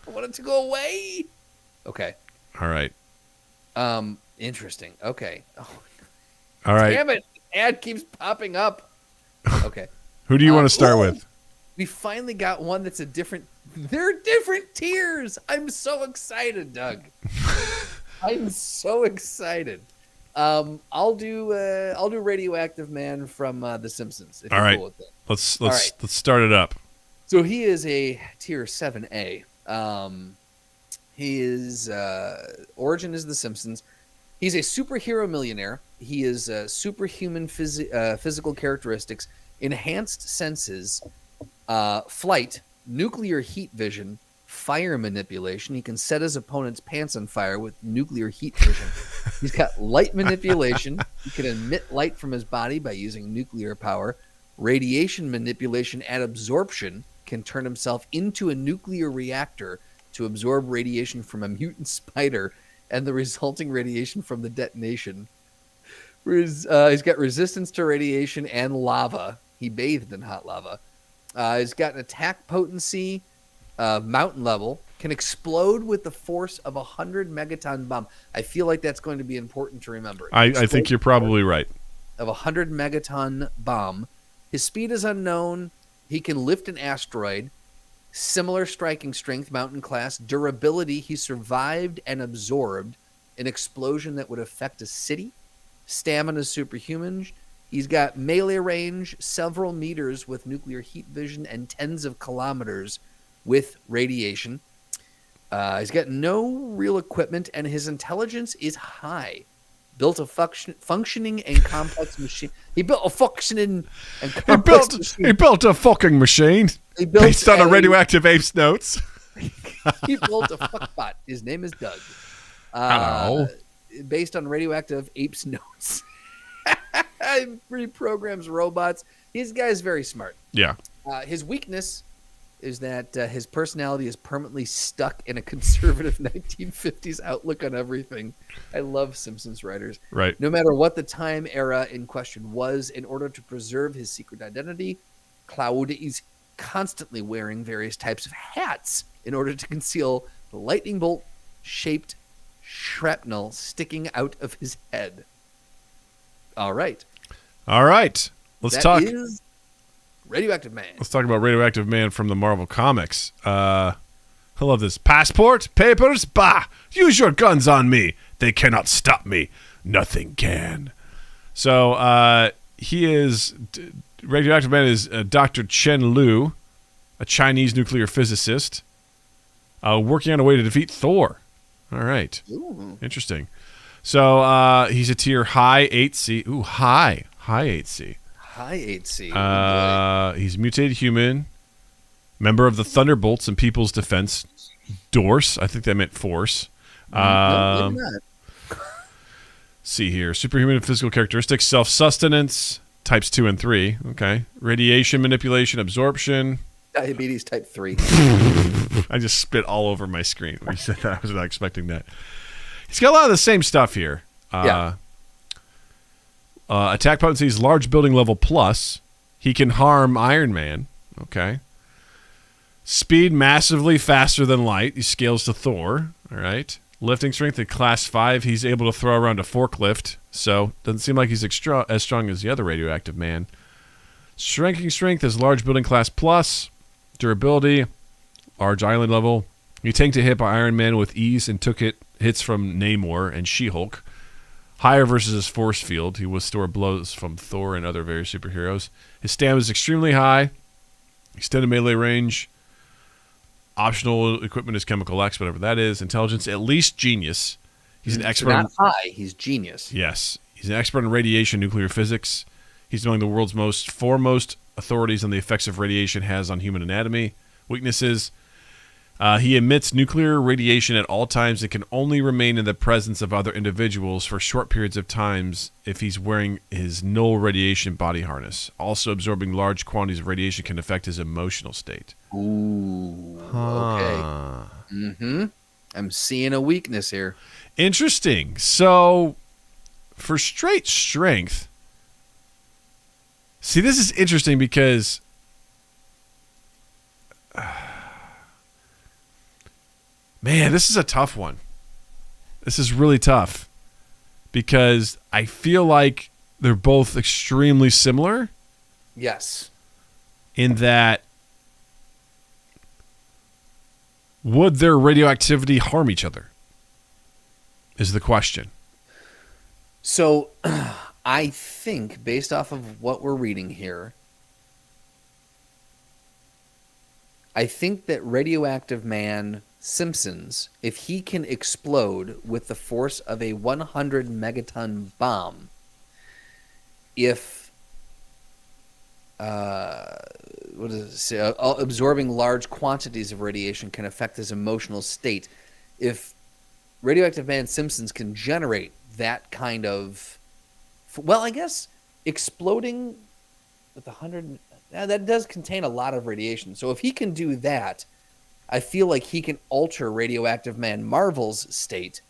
I want it to go away. Okay. All right. Interesting. Okay. Oh, all right. Damn it! Ad keeps popping up. Okay. Who do you want to start with? We finally got one that's a different. They're different tiers. I'm so excited, Doug. I'm so excited. I'll do Radioactive Man from The Simpsons. If all you're right. Cool with it. Let's start it up. So he is a tier 7A. His origin is The Simpsons. He's a superhero millionaire. He is superhuman physical characteristics, enhanced senses, flight, nuclear heat vision, fire manipulation. He can set his opponent's pants on fire with nuclear heat vision. He's got light manipulation. He can emit light from his body by using nuclear power. Radiation manipulation and absorption, can turn himself into a nuclear reactor to absorb radiation from a mutant spider and the resulting radiation from the detonation. He's got resistance to radiation and lava. He bathed in hot lava. He's got an attack potency, mountain level, can explode with the force of 100 megaton bomb. I feel like that's going to be important to remember. I think you're probably right. Of 100 megaton bomb. His speed is unknown. He can lift an asteroid. Similar striking strength, mountain class. Durability, he survived and absorbed an explosion that would affect a city. Stamina, superhuman. He's got melee range, several meters with nuclear heat vision, and tens of kilometers with radiation. He's got no real equipment, and his intelligence is high. Built a functioning and complex machine. He built a functioning and complex machine. He built a fucking machine based on a radioactive ape's notes. He built a fuckbot. His name is Doug. Based on radioactive ape's notes. Reprograms robots. This guy's very smart. Yeah. His weakness is that his personality is permanently stuck in a conservative 1950s outlook on everything. I love Simpsons writers. Right. No matter what the time era in question was, in order to preserve his secret identity, Cloud is constantly wearing various types of hats in order to conceal the lightning bolt shaped shrapnel sticking out of his head. All right. Let's talk. That is Radioactive Man. Let's talk about Radioactive Man from the Marvel Comics. I love this. Passport, papers, bah! Use your guns on me. They cannot stop me. Nothing can. So Radioactive Man is Dr. Chen Lu, a Chinese nuclear physicist, working on a way to defeat Thor. All right. Ooh. Interesting. So he's a tier high 8C. Ooh, high 8C. High 8C. He's a mutated human, member of the Thunderbolts and People's Defense. Dorse. I think that meant force. No, maybe not. See here. Superhuman physical characteristics, self-sustenance, types 2 and 3. Okay. Radiation manipulation, absorption. Diabetes type 3. I just spit all over my screen when you said that. I was not expecting that. He's got a lot of the same stuff here. Yeah. Attack potency is large building level plus. He can harm Iron Man. Okay. Speed massively faster than light. He scales to Thor. All right. Lifting strength at class 5. He's able to throw around a forklift. So doesn't seem like he's as strong as the other Radioactive Man. Shrinking strength is large building class plus. Durability, large island level. He tanked a hit by Iron Man with ease and took hits from Namor and She-Hulk. higher versus his force field. He withstood blows from Thor and other various superheroes. His stamina is extremely high. Extended melee range. Optional equipment is chemical X, whatever that is. Intelligence, at least genius. He's an expert. Not high. He's genius. Yes. He's an expert in radiation nuclear physics. He's among the world's foremost authorities on the effects of radiation has on human anatomy. Weaknesses. He emits nuclear radiation at all times and can only remain in the presence of other individuals for short periods of times if he's wearing his null radiation body harness. Also, absorbing large quantities of radiation can affect his emotional state. Ooh. Okay. Mm-hmm. I'm seeing a weakness here. Interesting. So, for straight strength, see, this is interesting because man, this is a tough one. This is really tough because I feel like they're both extremely similar. Yes. In that, would their radioactivity harm each other? Is the question. So, I think, based off of what we're reading here, I think that Radioactive Man Simpsons, if he can explode with the force of a 100 megaton bomb, if what does it say? Absorbing large quantities of radiation can affect his emotional state. If Radioactive Man Simpsons can generate that kind of, well, I guess exploding with 100, that does contain a lot of radiation. So if he can do that, I feel like he can alter Radioactive Man Marvel's state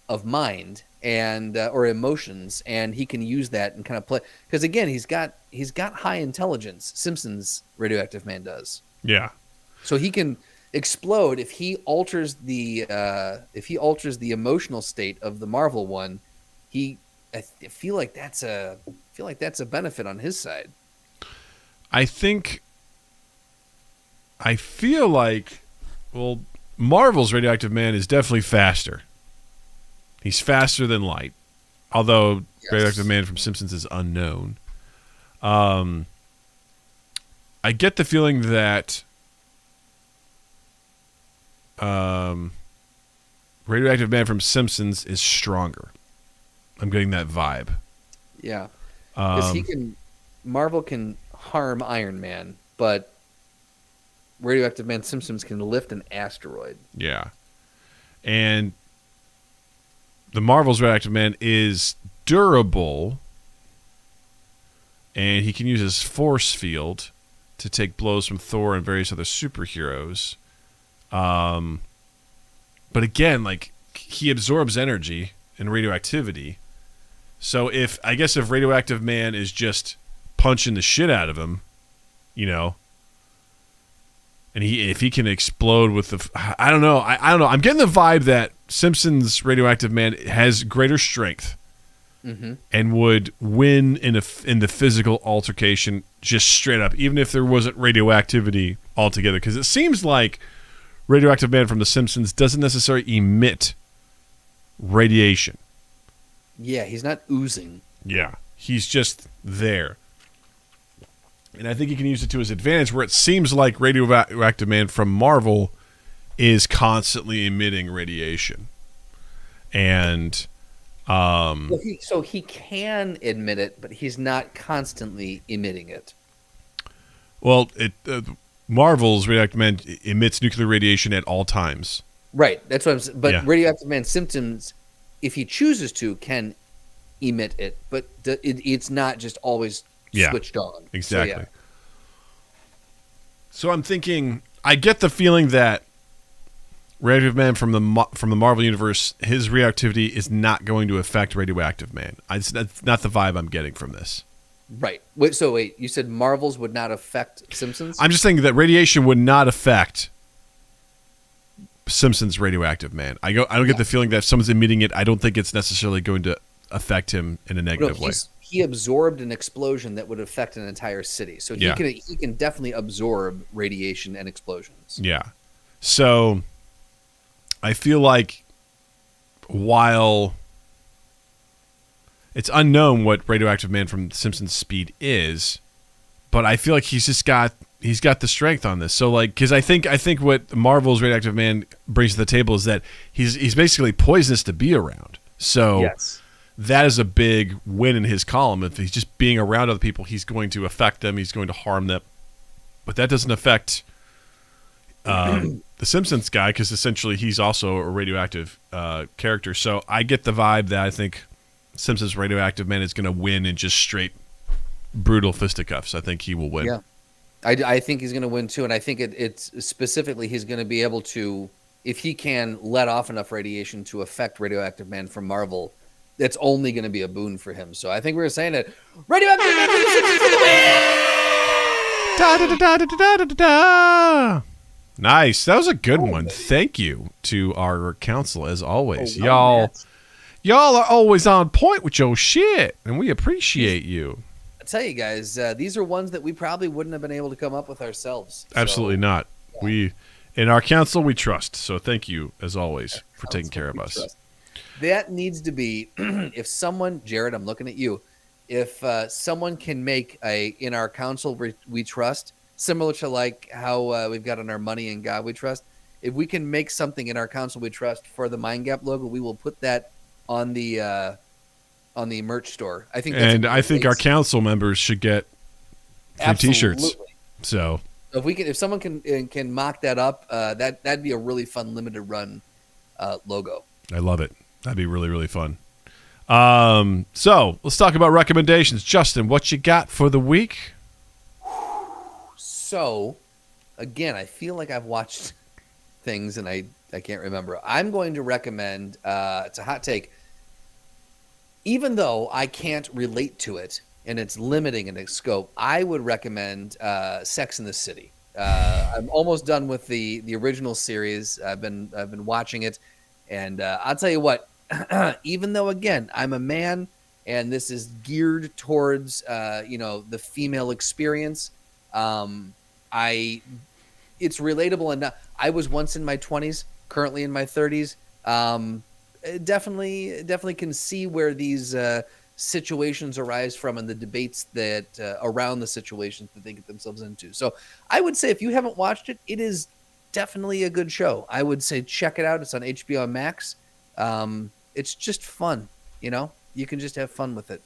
of mind and or emotions, and he can use that and kind of play. Because again, he's got high intelligence. Simpsons Radioactive Man does. Yeah. So he can explode if he alters the emotional state of the Marvel one. I feel like that's a benefit on his side. I feel like, well, Marvel's Radioactive Man is definitely faster. He's faster than light, although yes. Radioactive Man from Simpsons is unknown. I get the feeling that Radioactive Man from Simpsons is stronger. I'm getting that vibe. Yeah, because Marvel can harm Iron Man, but Radioactive Man Simpsons can lift an asteroid. Yeah. And the Marvel's Radioactive Man is durable, and he can use his force field to take blows from Thor and various other superheroes. But again, like, he absorbs energy and radioactivity. So if Radioactive Man is just punching the shit out of him, you know, and if he can explode with I don't know. I'm getting the vibe that Simpsons Radioactive Man has greater strength and would win in the physical altercation just straight up, even if there wasn't radioactivity altogether. Because it seems like Radioactive Man from The Simpsons doesn't necessarily emit radiation. Yeah, he's not oozing. Yeah, he's just there. And I think he can use it to his advantage, where it seems like Radioactive Man from Marvel is constantly emitting radiation. And so he can emit it, but he's not constantly emitting it. Well, Marvel's Radioactive Man emits nuclear radiation at all times. Right, that's what I'm saying. But Yeah. Radioactive Man Simpsons, if he chooses to, can emit it, but it's not just always switched on. Exactly. So I'm thinking, I get the feeling that Radioactive Man from the Marvel universe, his reactivity is not going to affect Radioactive Man. That's not the vibe I'm getting from this. Right. Wait, you said Marvel's would not affect Simpsons? I'm just thinking that radiation would not affect Simpsons Radioactive Man. I don't get the feeling that if someone's emitting it, I don't think it's necessarily going to affect him in a negative way. He absorbed an explosion that would affect an entire city. So he can definitely absorb radiation and explosions. Yeah. So I feel like while it's unknown what Radioactive Man from Simpsons speed is, but I feel like he's got the strength on this. So like, because I think what Marvel's Radioactive Man brings to the table is that he's basically poisonous to be around. So Yes. that is a big win in his column. If he's just being around other people, he's going to affect them. He's going to harm them. But that doesn't affect the Simpsons guy, because essentially he's also a radioactive character. So I get the vibe that I think Simpsons Radioactive Man is going to win in just straight brutal fisticuffs. I think he will win. Yeah. I think he's going to win too. And I think it's specifically he's going to be able to, if he can let off enough radiation to affect Radioactive Man from Marvel, that's only going to be a boon for him. So I think we were saying that Radioactive Man for the Simpsons for the win! Da, da, da, da, da, da, da, da. Nice. That was a good one. Thank you to our council, as always. Y'all are always on point with your shit, and we appreciate you. I tell you guys, these are ones that we probably wouldn't have been able to come up with ourselves. Absolutely not. Yeah. In our council, we trust. So thank you, as always, for taking care of us. Trust. That needs to be, if someone, Jared, I'm looking at you. If someone can make in our council we trust, similar to like how we've got on our money and God we trust, if we can make something in our council we trust for the Mind Gap logo, we will put that on the merch store. I think, I think our council members should get free T-shirts. So if someone can mock that up, that'd be a really fun limited run logo. I love it. That'd be really, really fun. So let's talk about recommendations. Justin, what you got for the week? So, again, I feel like I've watched things and I can't remember. I'm going to recommend, it's a hot take, even though I can't relate to it and it's limiting in its scope, I would recommend Sex and the City. I'm almost done with the original series. I've been watching it, and I'll tell you what, even though, again, I'm a man and this is geared towards the female experience, it's relatable enough. I was once in my 20s, currently in my 30s. Definitely can see where these situations arise from and the debates that around the situations that they get themselves into. So I would say if you haven't watched it, it is definitely a good show. I would say check it out. It's on HBO Max. It's just fun. You can just have fun with it.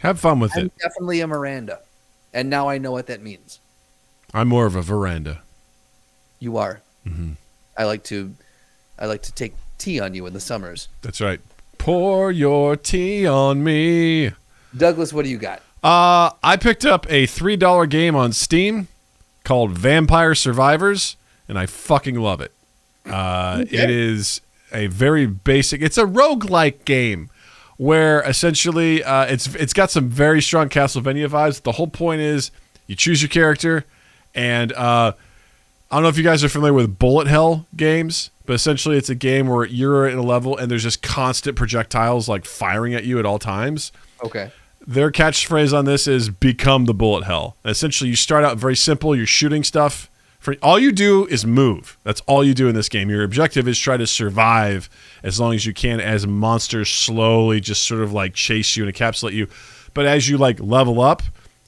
Have fun with I'm it. Definitely a Miranda, and now I know what that means. I'm more of a veranda. You are. Mm-hmm. I like to take tea on you in the summers. That's right. Pour your tea on me. Douglas, what do you got? I picked up a $3 game on Steam called Vampire Survivors, and I fucking love it. Okay. It is a very basic. It's a roguelike game where essentially it's got some very strong Castlevania vibes. The whole point is you choose your character, and I don't know if you guys are familiar with bullet hell games, but essentially it's a game where you're in a level and there's just constant projectiles like firing at you at all times. Okay. Their catchphrase on this is become the bullet hell. And essentially you start out very simple. You're shooting stuff. All you do is move. That's all you do in this game. Your objective is try to survive as long as you can as monsters slowly just sort of like chase you and encapsulate you. But as you like level up,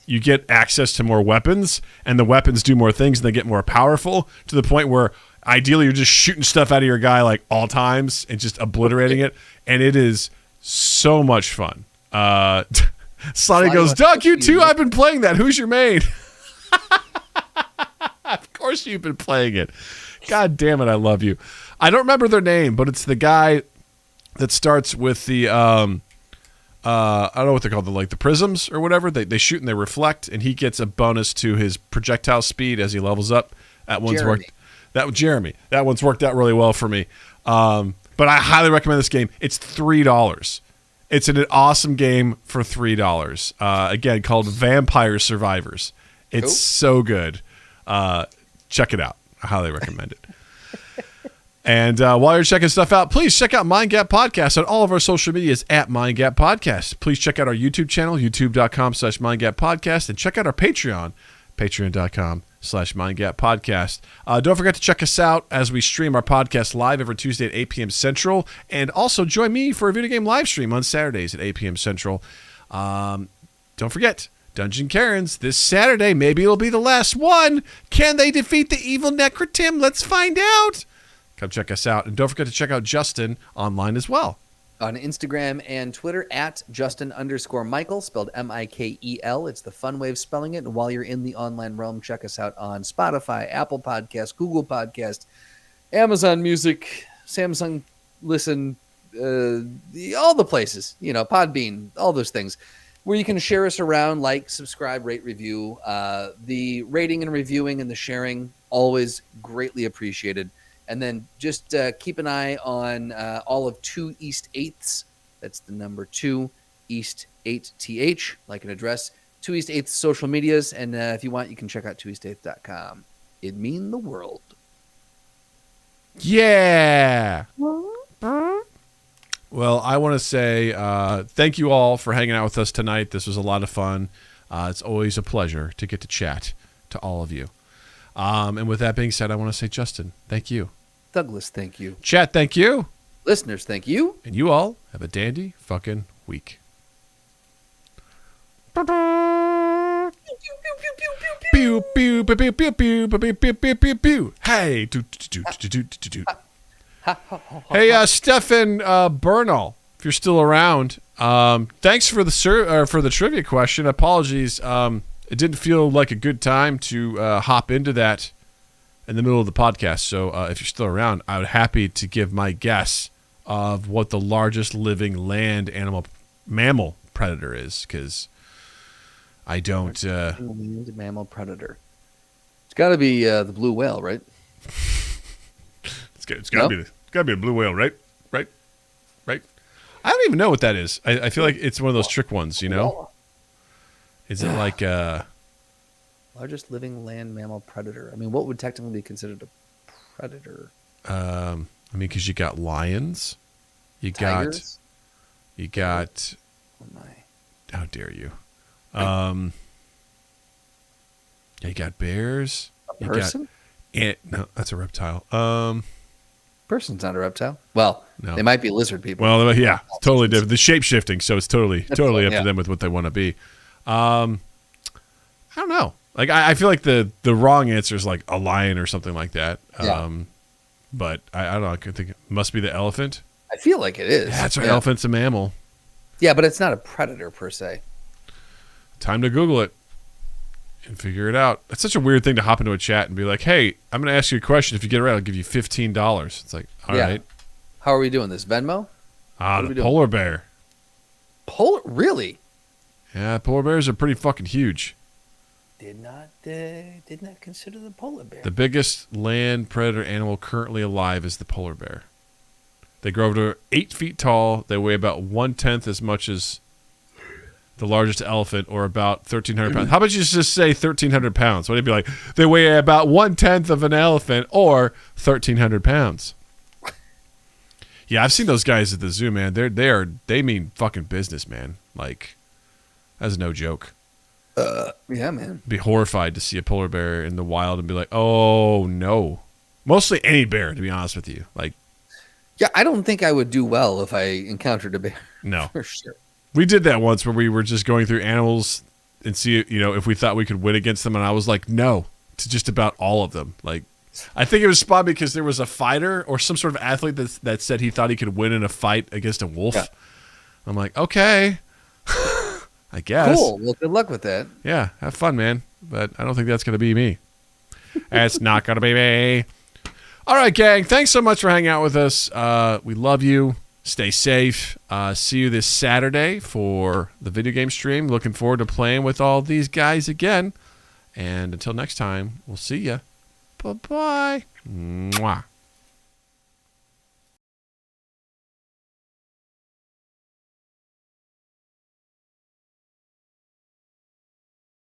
you get access to more weapons, and the weapons do more things, and they get more powerful to the point where ideally you're just shooting stuff out of your guy like all times and just obliterating it, and it is so much fun. Slotty goes, Doug, you too? I've been playing that. Who's your main? Of course you've been playing it. God damn it, I love you. I don't remember their name, but it's the guy that starts with the I don't know what they're called, the prisms or whatever. They shoot and they reflect, and he gets a bonus to his projectile speed as he levels up. That one's worked. Jeremy. That one's worked out really well for me. But I highly recommend this game. It's $3. It's an awesome game for $3. Again, called Vampire Survivors. It's so good. Check it out. I highly recommend it. And while you're checking stuff out, please check out Mind Gap Podcast on all of our social medias at Mind Gap Podcast. Please check out our YouTube channel, youtube.com/Mind Gap Podcast, and check out our Patreon, patreon.com/ patreon.com/mindgappodcast. Don't forget to check us out as we stream our podcast live every Tuesday at 8 p.m. Central. And also join me for a video game live stream on Saturdays at 8 p.m. Central. Don't forget, Dungeon Karens this Saturday. Maybe it'll be the last one. Can they defeat the evil Necrotim? Let's find out. Come check us out. And don't forget to check out Justin online as well. On Instagram and Twitter at Justin_Michael, spelled Mikel. It's the fun way of spelling it. And while you're in the online realm, check us out on Spotify, Apple Podcasts, Google Podcasts, Amazon Music, Samsung Listen, all the places, Podbean, all those things, where you can share us around, like, subscribe, rate, review. The rating and reviewing and the sharing, always greatly appreciated. And then just keep an eye on all of 2 East 8ths. That's the number 2 East 8th, like an address. 2 East 8th social medias. And if you want, you can check out 2east8th.com. It'd mean the world. Yeah. Well, I want to say thank you all for hanging out with us tonight. This was a lot of fun. It's always a pleasure to get to chat to all of you. And with that being said, I want to say, Justin, thank you. Douglas, thank you. Chat, thank you. Listeners, thank you. And you all have a dandy fucking week. Pew pew pew pew pew pew pew pew pew pew pew. Hey, hey, Stefan Bernal, if you're still around, thanks for the trivia question. Apologies, it didn't feel like a good time to hop into that in the middle of the podcast. So if you're still around, I would happy to give my guess of what the largest living land mammal predator is, because I don't. Mammal predator. It's got to be the blue whale, right? It's got to be a blue whale, right? Right. I don't even know what that is. I feel like it's one of those trick ones, Is it like largest living land mammal predator? I mean, what would technically be considered a predator? Because you got lions, Tigers? you got. Oh my! How dare you? Yeah, you got bears. A person? No, that's a reptile. Person's not a reptile. Well, no. They might be lizard people. Well, yeah, totally different. The shape shifting, so it's totally up yeah. to them with what they want to be. I don't know. Like I feel like the wrong answer is like a lion or something like that. Yeah. But I don't know. I could think it must be the elephant. I feel like it is. Yeah, that's right. Yeah. Elephant's a mammal. Yeah, but it's not a predator per se. Time to Google it and figure it out. It's such a weird thing to hop into a chat and be like, "Hey, I'm going to ask you a question. If you get it right, I'll give you $15." It's like, all right. How are we doing this? Venmo? The polar bear. Really? Yeah, polar bears are pretty fucking huge. Did not consider the polar bear. The biggest land predator animal currently alive is the polar bear. They grow up to 8 feet tall. They weigh about 1/10 as much as the largest elephant, or about 1,300 pounds. How about you just say 1,300 pounds? What would it be like? They weigh about 1/10 of an elephant, or 1,300 pounds. Yeah, I've seen those guys at the zoo, man. They mean fucking business, man. Like, that's no joke. Yeah, man. Be horrified to see a polar bear in the wild and be like, oh no. Mostly any bear, to be honest with you. Like, yeah, I don't think I would do well if I encountered a bear. No, for sure. We did that once where we were just going through animals and see, if we thought we could win against them, and I was like, no, to just about all of them. Like, I think it was spot because there was a fighter or some sort of athlete that said he thought he could win in a fight against a wolf. Yeah. I'm like, okay. I guess. Cool. Well, good luck with that. Yeah, have fun, man. But I don't think that's going to be me. It's not going to be me. All right, gang. Thanks so much for hanging out with us. We love you. Stay safe. See you this Saturday for the video game stream. Looking forward to playing with all these guys again. And until next time, we'll see ya. Bye-bye.